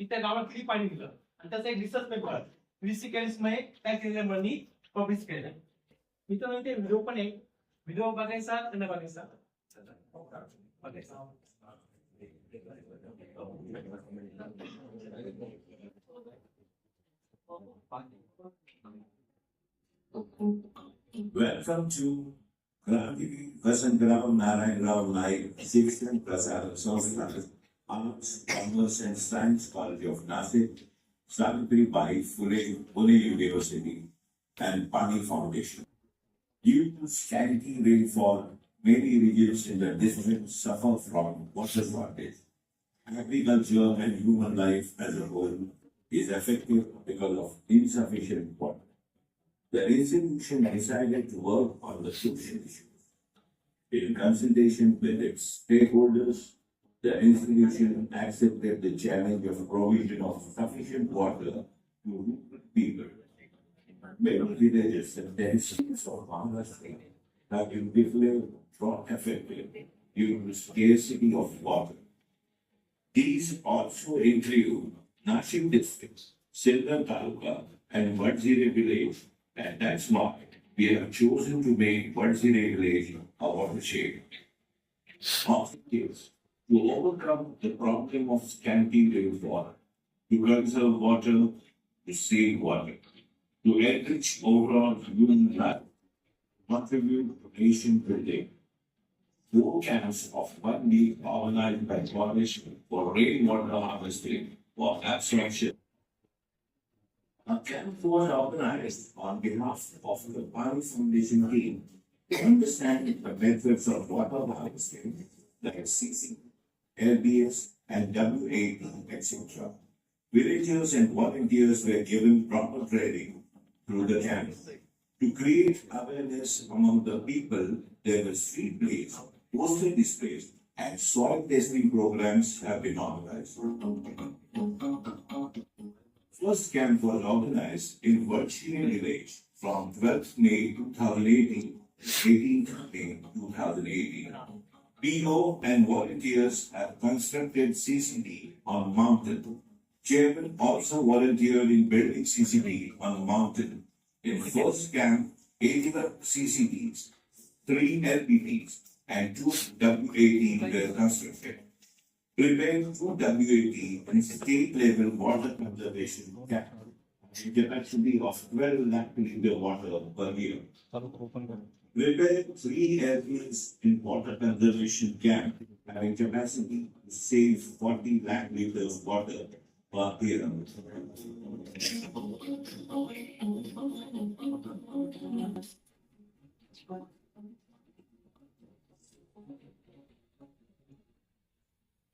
की त्या गावात किती पाणी दिलं आणि त्याचा एक रिसर्च पेपर मध्ये काय केलेल्या मुलांनी पब्लिश केलं. मित्रांनो ते व्हिडिओ पण एक व्हिडिओ बघायचा आणि बघायचा. Welcome to Vasangrao Narayan Rao Naik, 16th Prasad Social Arts, Commerce and Science College of Nasik, Savitribai Phule Pune University, and Pani Foundation. Due to scanty rainfall, many regions in the district suffer from water shortage. Agriculture and human life as a whole is affected because of insufficient water. The institution decided to work on the social issues. In consultation with its stakeholders, the institution accepted the challenge of provision of sufficient water to rural people. Many villages and densities of Maharashtra have been declared drought affected due to scarcity of water. These also include Nashik district, Silvan Taluka, and Vadzire village, and that's why we have chosen to make Vadzire village a watershed. Objectives to overcome the problem of scanty rainfall, to conserve water, to save water, to enrich overall human life, contribute to nation building. 4 camps of 1 week organized by coalition for rainwater harvesting for abstraction. A camp was organized on behalf of the Pani Foundation team to understand the methods of water harvesting like CC, LBS, and WAT, etc. Villagers and volunteers were given proper training through the camp. To create awareness among the people, there were street plays, poster displays, and soil testing programs have been organized. First camp was organized in Virginia village from 12th May 2018 to 18th May 2018. PO and volunteers have constructed CCD on mountain. Chairman also volunteered in building CCD on mountain. In first camp, 81 CCDs, 3 LPTs, and 2 WAT were constructed. Prepared 2 WAT and state level water conservation camp. Capacity of 12 lakh liter water per year. Prepared 3 LPs in water conservation camp having capacity to save 40 lakh liters water per year.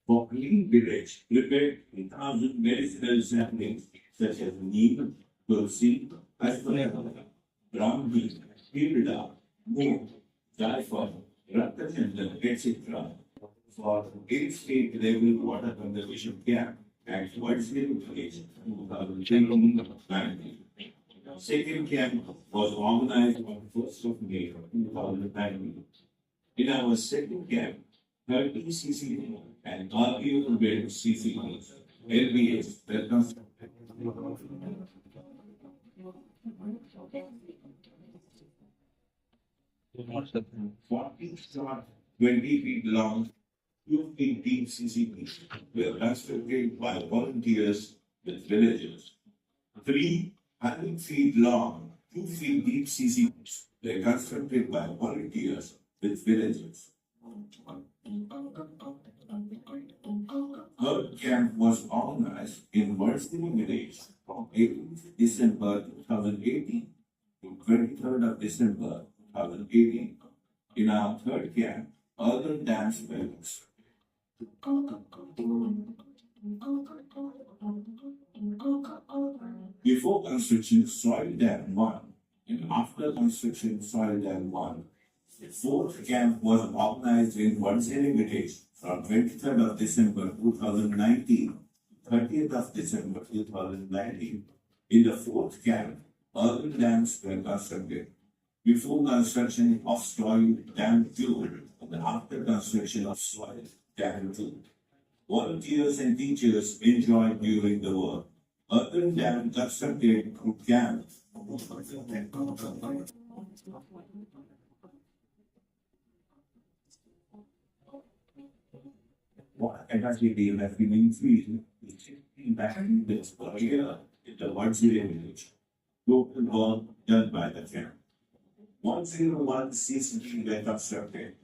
For clean village, prepared 1,000 medicinal saplings such as neem, tulsi, ashwagandha, brahmi, pirda, moong, jaifal, rattachandan, etc. for 8 state level water conservation camp at Whitesville village 2019. Second camp was organized on 1st of May 2019. In our second camp, 30 CCD and RPO built CCD, LBS, were constructed. 40 short, 20 feet long, 2 feet deep CCDs were constructed by volunteers with villagers. 300 feet long, 2 feet deep CCDs were constructed by volunteers with villagers. Third camp was organized in Worsley village from 18th December 2018 to 23rd of December 2018. In our third camp, other dams were constructed. Before construction, soil dam 1 and after construction, soil dam 1. The fourth camp was organized in Vadzire village from 23rd of December 2019 to 30th of December 2019. In the fourth camp, urban dams were constructed. Before construction of soil dam 2 and after construction of soil dam 2. Volunteers and teachers enjoyed during the work. Urban dam constructed through camp. What capacity have been increased with 16 lakh liters per year in the Vadzire village. Local work done by the camp. 101 CCD were constructed.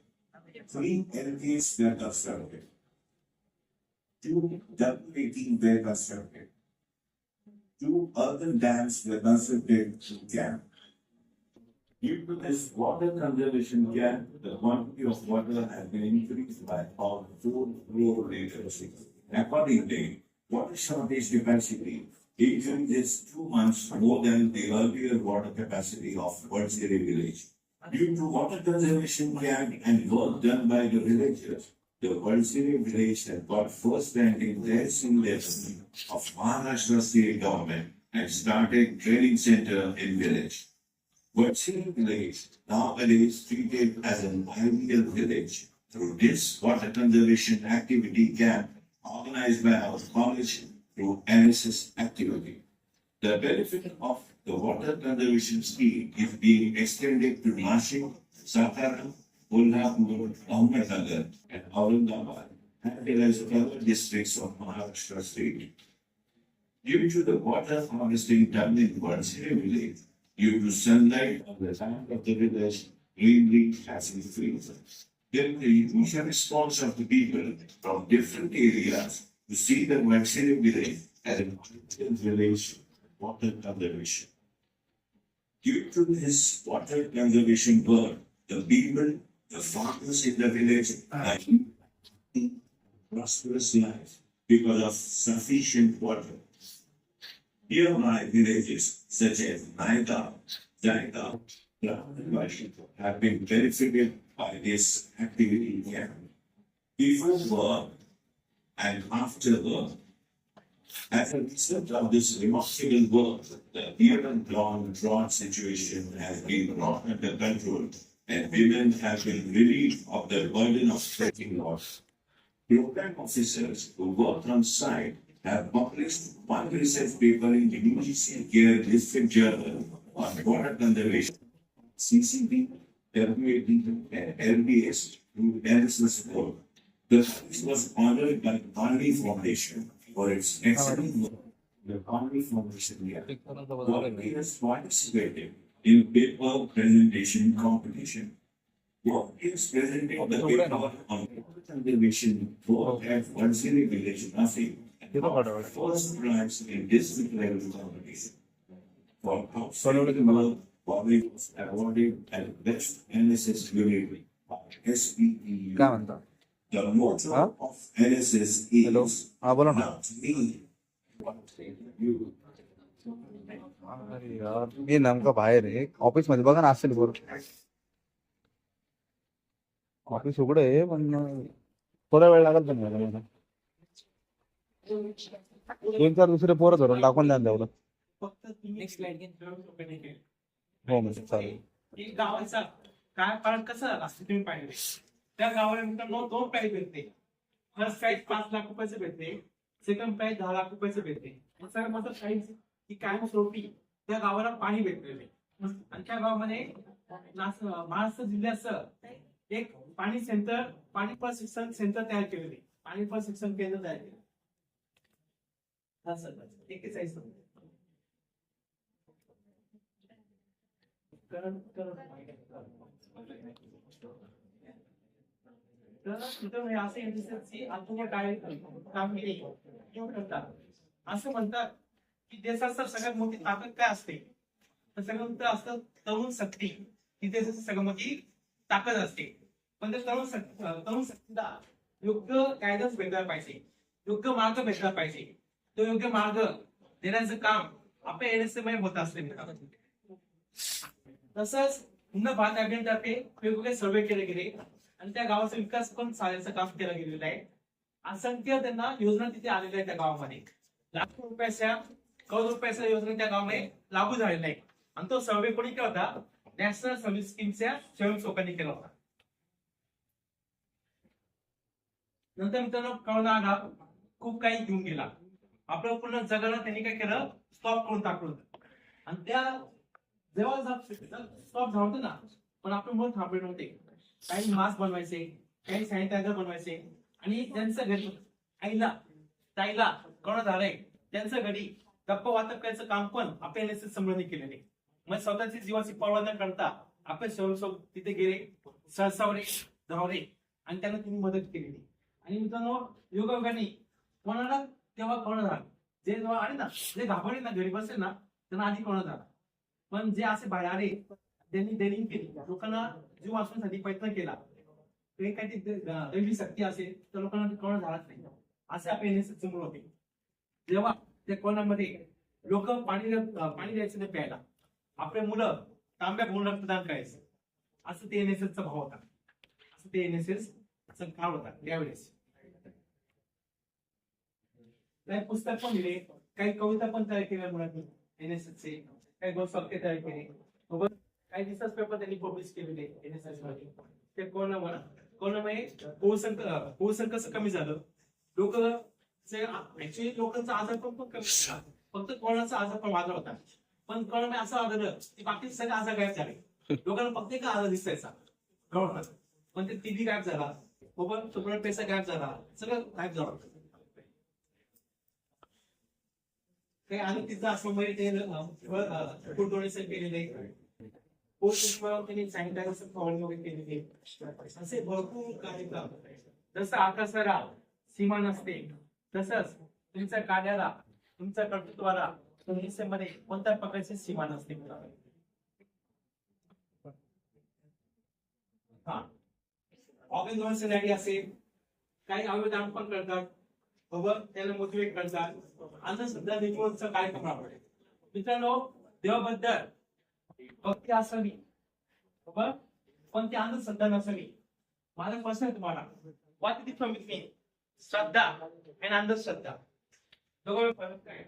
3 LPs were constructed. 2 W18 were constructed. 2 earthen dams were constructed to camp. Due to this water conservation camp, the quantity of water has been increased by about 4 crore liters. Accordingly, water shortage capacity increases 2 months more than the earlier water capacity of Vadsiri village. Due to water conservation camp and work done by the villagers, the Vadsiri village has got first rank in terracing level of Maharashtra state government and started training center in village. Vadsiri village nowadays treated as an ideal village through this water conservation activity camp organized by our college through NSS activity. The benefit of the water conservation scheme is being extended to Nashik, Satara, Kolhapur, Ahmednagar, and Aurangabad, and there is other districts of Maharashtra state. Due to the water harvesting done in Vadsiri village, due to sunlight on the land of the village, greenery has increased. There is a huge response of the people from different areas to see the Vadsiri village as an ideal village for water conservation. Due to this water conservation work, the people, the farmers in the village are living prosperous life because of sufficient water. Nearby villages such as Naida, Jaita, Ramanvashi have been benefited by this activity camp. Before work and after work, as a result of this remarkable work, the year-long drought situation has been brought under control and women have been relieved of the burden of trekking loss. Program officers who work on site have published one research paper in the UGC Care District Journal on water conservation, CCB, WAD, and LBS through NSS work. The service was honored by the Gandhi Foundation for its excellent work. The Gandhi Foundation volunteers participated in paper presentation competition. Volunteers presented the paper on water conservation work at Vadsiri village, Nashik, and first prize in district level competition. For outstanding work, Bobby was awarded as best NSS unit by SPEU. काय म्हणता The motto Huh? of NSS hello is हा बोला ना not me, but you. अरे यार मी नेमका बाहेर आहे ऑफिस मध्ये बघा ना असेल बरोबर ऑफिस उघड आहे पण थोडा वेळ लागेल पण मला 2-4 दुसरे पोरं धरून टाकून द्या तेवढं फक्त तुम्ही नेक्स्ट हो म्हणजे चालेल एक गावाचा काय फरक कसा असतो तुम्ही पाहिले त्या गावाला मित्रांनो 2 प्राइस भेटते. फर्स्ट प्राइस 5 लाख रुपयाचे भेटते, सेकंड प्राइस 10 लाख रुपयाचे भेटते. सर माझं प्राइस की कायमस्वरूपी त्या गावाला पाणी भेटलेले आणि त्या गावामध्ये महाराष्ट्र जिल्ह्याचं एक पाणी सेंटर, पाणी प्रशिक्षण सेंटर तयार केलेले, पाणी प्रशिक्षण केंद्र तयार केले. हा सर एकच आहे सर. तर तिथं असे एनएसएसची आत्महत्या काय कामगिरी करतात. असं म्हणतात की देशाचं सगळ्यात मोठी ताकद काय असते, तर सगळ्यात मोठं असतं तरुण शक्ती. ही देशाची सगळ्यात मोठी ताकद असते. पण त्या तरुण शक्तीला योग्य गायडन्स भेटला पाहिजे, योग्य मार्ग भेटला पाहिजे. तो योग्य मार्ग देण्याचं काम आपल्या एनएसएस मध्ये होत असते. तसंच पुन्हा भारत अभियानातर्फे वेगवेगळे सर्वे केले गेले आणि त्या गावाचा विकास पण साधण्याचं काम केलं गेलेलं आहे. असंख्य त्यांना योजना तिथे आलेल्या आहेत. त्या गावामध्ये लाखो रुपयाच्या करोड रुपयाच्या योजना त्या गावामध्ये लागू झालेल्या आहे. आणि तो सर्वे कोणी केला होता? नॅशनल सर्व्हिस स्कीमच्या स्वयंसेवकांनी केला होता. नंतर मित्रांनो करोना आला, खूप काही घेऊन गेला. आपलं पूर्ण जगाला त्यांनी काय केलं, स्टॉप करून टाकलं होतं. आणि त्या जेव्हा स्टॉप झालं ना, पण आपण म्हणून थांबले नव्हते. काही मास्क बनवायचे, काही सॅनिटायझर बनवायचे आणि त्यांचं घरी आईला ताईला कोरोना झालंय त्यांचं घरी डब्बा वाटप करायचं काम पण आपल्या एनएसएस समूहाने केलेले. मग स्वतःची जीवाची पर्वा न करता आपले स्वयंसेवक तिथे गेले, सरसावले, धावले आणि त्यांना तुम्ही मदत केलेली. आणि मित्रांनो योगायोगाने कोणाला तेव्हा कोरोना झाला जे आहे ना, जे घाबरले ना, गरीब असेल ना, त्यांना आधी कोणा झाला. पण जे असे बाहेर आले, त्यांनी देणी केली, लोकांना जीव वाचवण्यासाठी प्रयत्न केला, ते काही दैवी शक्ती असेल तर लोकांना कोरोना झालाच नाही. असे आपले NSS मूळ होते. जेव्हा त्या कोरोनामध्ये लोक पाणी द्यायचं नाही प्यायला, आपले मुलं तांब्या भरून रक्तदान करायचं, असं ते NSS चा भाव होता. असं ते NSS चा काळ होता त्यावेळेस. काही पुस्तक पण लिहिले, काही कविता पण तयार केल्या मुलांनी NSS चे, काही गोष्टी तयार केले, सोबत काही रिसर्च पेपर त्यांनी पब्लिश केलेले NSS मध्ये. ते कोरोनामुळे पोषण कसं कमी झालं, लोक ऍक्च्युअली लोकांचा आजार पण कमी झाला, फक्त कोरोनाचा आजार पण वाढला होता. पण कोरोनामुळे असं आढळलं की बाकी सगळे आजार गायब झाले. लोकांना फक्त एक आजार दिसायचा कोरोना, पण ते TB गायब झाला, सुपर पैसा गायब झाला, सगळं गायब झालं. काही आणि तिथं असं ते फूड डोनेशन केलेले, त्यांनी सॅनिटायझर फवारणी वगैरे केलेली, असे भरपूर कार्यक्रम. जसं आकाशाला सीमा नसते, तसंच तुमच्या कार्याला, तुमच्या कर्तृत्वाला मध्ये कोणत्या प्रकारची सीमा नसते. हा, ऑर्गन डोनेशन असेल, काही अवयवदान पण करतात, त्याला मोटिवेट करतात. अंधश्रद्धा निर्मूलनाचा कार्यक्रम राबवले. मित्रांनो, देवाबद्दल भक्ती असावी, पण ती अंधश्रद्धा नसावी. माझा प्रश्न आहे तुम्हाला, what is the difference between श्रद्धा आणि अंधश्रद्धा? दोघांमध्ये फरक काय?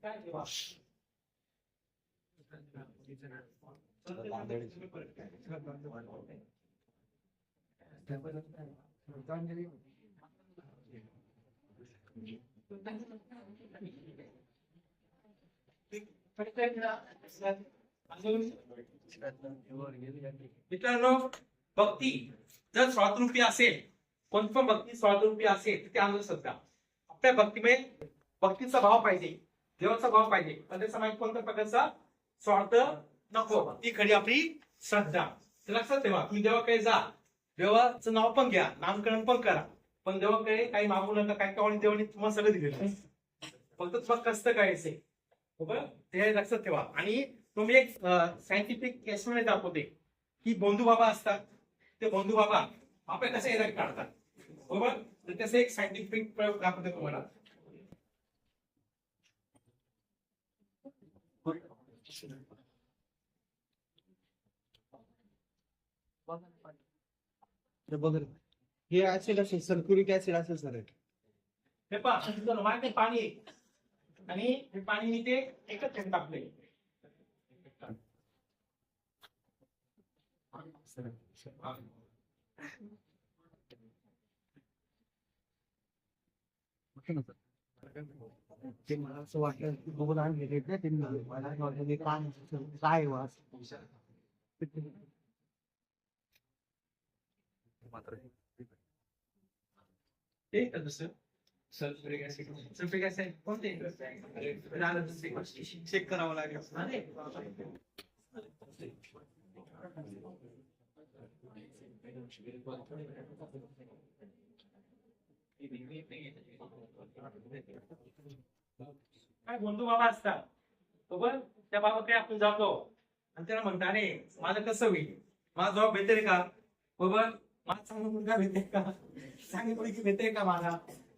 काय देवा? मित्रांनो, भक्ती जर स्वातरूपी असेल, कोणती पण भक्ती स्वातरूपी असेल तर ते अंधश्रद्धा. आपल्या भक्तीमध्ये भक्तीचा भाव पाहिजे, देवाचा भाव पाहिजे, पण त्याचा माहिती कोणत्या प्रकारचा स्वार्थ नको, ती खरी आपली श्रद्धा. लक्षात ठेवा, तुम्ही देवाकडे जा, देवाचं नाव पण घ्या, नामकरण पण करा, पण देवाकडे काही मागू नका. काय देवाने तुम्हाला सगळं दिलेलं, फक्त तुम्हाला कष्ट करायचंय. ते लक्षात ठेवा. आणि तुम्ही एक सायंटिफिक एक्सपेरिमेंट दाखवते की बंधू बाबा असतात, ते बंधू बाबा आपल्या कसे इलाज काढतात, बरोबर? तर त्याचं एक सायंटिफिक प्रयोग दाखवते तुम्हाला. हे ऍसिड असेल, सल्फ्युरिक ऍसिड असेल सर. हे पहा, माझे पाणी आहे आणि हे पाणी मी ते एकच थेंब टाकले. ते मला असं वाटलं की बघून आम्ही घेतले ते मला वाटलं की काय वास. ते दुसरं सल्फ्युरिक ऍसिड कोणते चेक करावं लागेल. काय बंधू बाबा असतात, बरोबर? त्या बाबाकडे आपण जातो आणि त्याला म्हणता, अरे माझं कसं होईल, माझा जॉब भेटेल का, बरोबर? माझा चांगला मुलगा भेटेल का, चांगली मुलगी भेटेल का मला,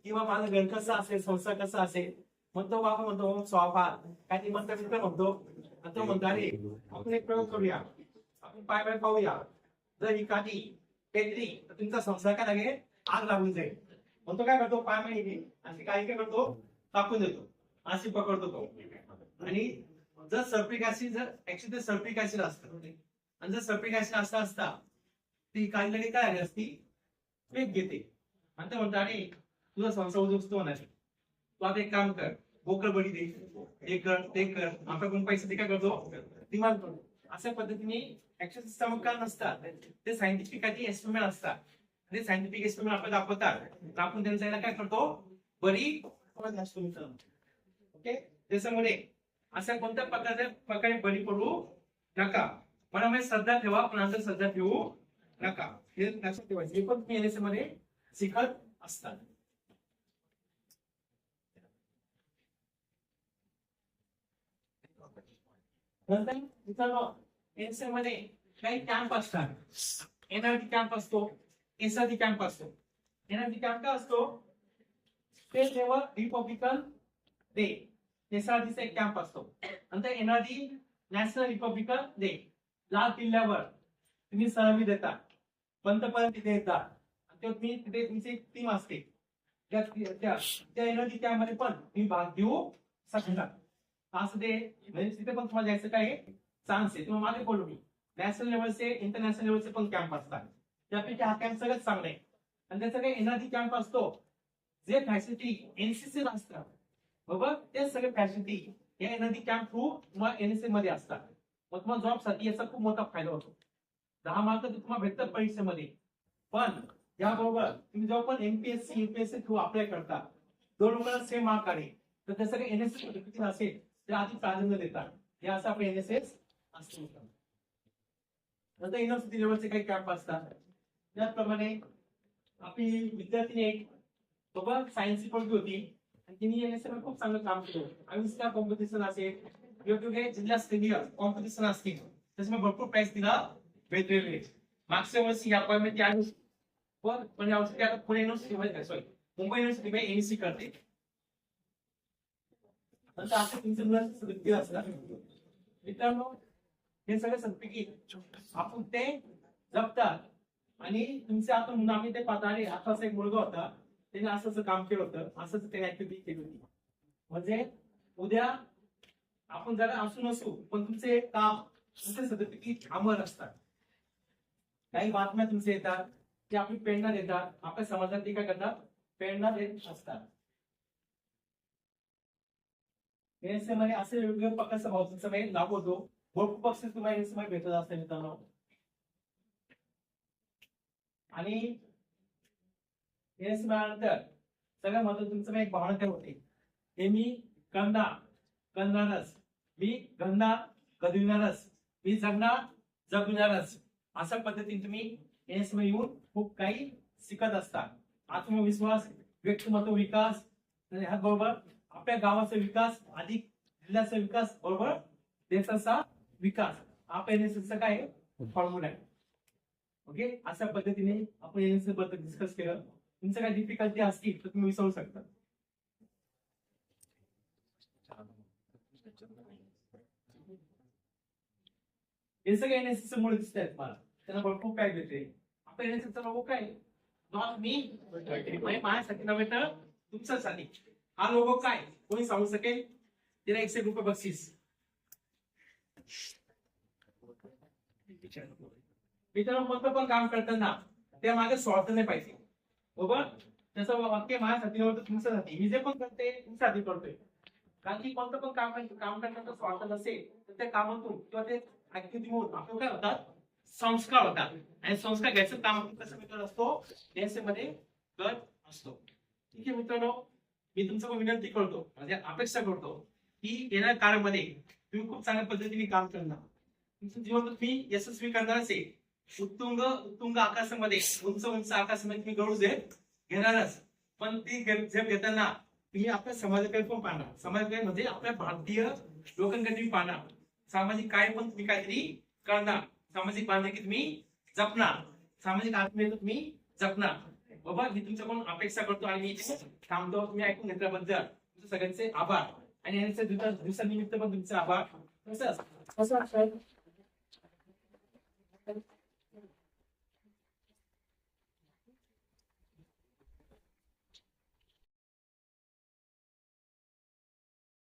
किंवा माझं घर कसं असेल, संसार कसा असेल. म्हणतो बाबा, म्हणतो स्वाफा काय म्हणता म्हणतो, आणि तो म्हणतो, अरे आपण एक प्रयोग करूया, आपण पाय पाहूया, जर ही काठी पेटली तर तुमचा संसार काय लागेल, आग लागून जाईल. म्हणतो काय करतो, पाय माहिती आणि काही काय करतो, टाकून देतो, अशी पकडतो तो. आणि जर सल्फ्युरिक ऍसिड, जर ऍक्च्युअली ते सल्फ्युरिक ऍसिड असतं, आणि जर सल्फ्युरिक ऍसिड असता ती काही लगेच काय आली असती, पेट घेते आणि ते म्हणतात, अरे तुझा संसार उद्ध्वस्त होणार, तू आता एक काम कर, बोकड बळी दे, हे कर ते कर, आपल्याकडून पैसे ते काय करतो, डिमांड करतो. अशा पद्धतीने ऍक्च्युअली चमत्कार नसतात, ते सायंटिफिक एक्सपेरिमेंट असतात. ते सायंटिफिक एक्सपेरिमेंट आपल्याला दाखवतात, आपण त्यांना काय करतो, बरी असतो. ओके, त्याच्यामुळे अशा कोणत्या प्रकारे बळी पडू नका. मनामध्ये श्रद्धा ठेवा, पण अंधश्रद्धा ठेवू नका. हे लक्षात ठेवायचं. हे पण तुम्ही NSS मध्ये शिकत असतात. नंतर मित्रांनो NSM मध्ये काही कॅम्प असतात. एनआरटी कॅम्प असतो, एसआरटी कॅम्प असतो. एनआरटी कॅम्प काय असतो? State level Republican Day. एसआरटीचा एक कॅम्प असतो. नंतर एनआरटी नॅशनल रिपब्लिकन डे. लाल किल्ल्यावर तुम्ही सलामी देता, पंतप्रधान तिथे येतात, तुम्ही तिथे तुमची टीम असते. त्या एनर्जी कॅम्पमध्ये पण तुम्ही भाग घेऊ शकता. असं ते म्हणजे तिथे पण तुम्हाला जायचं काय चान्स आहे. तुम्हाला मागे बोलू मी नॅशनल लेवलचे इंटरनॅशनल लेवलचे पण कॅम्प असतात. त्यापैकी हा कॅम्प सगळ्यात चांगला आहे. आणि त्याचा काही एनर्जी कॅम्प असतो जे फॅसिलिटी एनसीसी असतात बरोबर, ते सगळे फॅसिलिटी या एनर्जी कॅम्प थ्रू तुम्हाला एनएसए मध्ये असतात. मग तुम्हाला जॉब साठी याचा खूप मोठा फायदा होतो. 10 मार्क तर तुम्हाला भेटतात परीक्षेमध्ये, पण याबरोबर तुम्ही जेव्हा पण एमपीएससी युपीएससी थ्रू अप्लाय करता, दोन लोकांना सेम मार्क आले तर त्याचं काही एनएसएस सर्टिफिकेट असेल ते आधी प्राधान्य देतात. हे असं आपले एनएसएस असतं. नंतर युनिव्हर्सिटी लेवलचे काही कॅम्प असतात. त्याचप्रमाणे आपली विद्यार्थी एक बरोबर सायन्सची पदवी होती आणि तिने एनएसएस मध्ये खूप चांगलं काम केलं. आविष्कार कॉम्पिटिशन असेल, वेगवेगळे जिल्हास्तरीय कॉम्पिटिशन असतील, त्याच्यामुळे भरपूर प्राइज तिला भेटलेले. मागच्या वर्षी अपॉइंटमेंट आली पण यावर्षी आता Pune university sorry Mumbai university मध्ये एनसी करते. नंतर असं तुमचं मुलांचं सर्टिफिकेट असणार. मित्रांनो हे सगळे सर्टिफिकेट आपण ते जपतात आणि तुमचे आता म्हणून आम्ही ते पाहता आणि आताच एक मुलगा होता, त्याने असं काम केलं होतं, असंच त्याने ऍक्टिव्हिटी केली होती. म्हणजे उद्या आपण जरा असू नसू पण तुमचे काम तुमचे सर्टिफिकेट अमर असतात. काही बातम्या तुमचे येतात ते आपली प्रेरणा देतात, आपल्या समाजात ते काय करतात प्रेरणा देत असतात. एनएसए मध्ये असे वेगवेगळे प्रकारचा भाव तुमचा काही लाभ होतो. भरपूर बक्षीस तुम्हाला एनएसए मध्ये भेटत असते मित्रांनो. आणि एनएसए नंतर सगळ्यात महत्त्वाचं तुमचं एक भावना काय होते, हे मी करणारच, मी गंदा गदविणारच, मी जगणार जगविणारच. अशा पद्धतीने तुम्ही एनएसए मध्ये येऊन खूप काही शिकत असतात. आत्मविश्वास, व्यक्तिमत्व विकास, ह्याबरोबर आपल्या गावाचा विकास, अधिक जिल्ह्याचा विकास, बरोबर देशाचा विकास. आपल्या एनएसएसचा काय फॉर्म्युला आहे. ओके, अशा पद्धतीने आपण एनएसएस बद्दल डिस्कस केलं. तुमचं काही डिफिकल्टी असतील तर तुम्ही विचारू शकता. हे सगळे एनएसएस मुळे दिसत आहेत मला, त्यांना भरपूर काय देते. आपल्या एनएसएसचा लोगो काय, नॉट मी माझ्यासाठी नव्हे तर तुमच्यासाठी. हा लोगो काय कोणी सांगू शकेल? तिला 100 रुपये बक्षीस. मित्रांनो कोणतं पण काम करताना त्या मागे स्वार्थ नाही पाहिजे बरोबर. त्याचं वाक्य माझ्यासाठी नव्हे तर तुमच्यासाठी. मी जे पण करते तुमच्यासाठी करतोय. कारण की कोणतं पण काम करताना स्वार्थ नसेल तर त्या कामातून किंवा ते ऍक्टिव्हिटीमधून आपल्याला काय होतात संस्कार होतात. आणि संस्कार घ्यायचं काम आपण कसं करत असतो एनएसए मध्ये करत असतो. ठीक आहे मित्रांनो, मी तुमच्याकडून विनंती करतो म्हणजे अपेक्षा करतो की येणाऱ्या काळामध्ये तुम्ही खूप चांगल्या पद्धतीने काम करणार. तुमचं जीवन तुम्ही यशस्वी करणार असेल. उत्तुंग आकाशामध्ये उंच आकाशामध्ये तुम्ही गळू घेणारच. पण ती झेप घेताना तुम्ही आपल्या समाजाकडे पण पाहणार. समाजाकडे म्हणजे आपल्या भारतीय लोकांकडे तुम्ही पाहणार. सामाजिक कार्य पण तुम्ही काहीतरी करणार. सामाजिक बांधिलकी तुम्ही जपणार. सामाजिक आत्मीयता तुम्ही जपणार. बाबा मी तुमच्याकडून अपेक्षा करतो आणि मी थांबतो. तुम्ही ऐकून घेतल्याबद्दल तुमचे सगळ्यांचे आभार. आणि यांच्या दिवसानिमित्त पण तुमचे आभार. कसं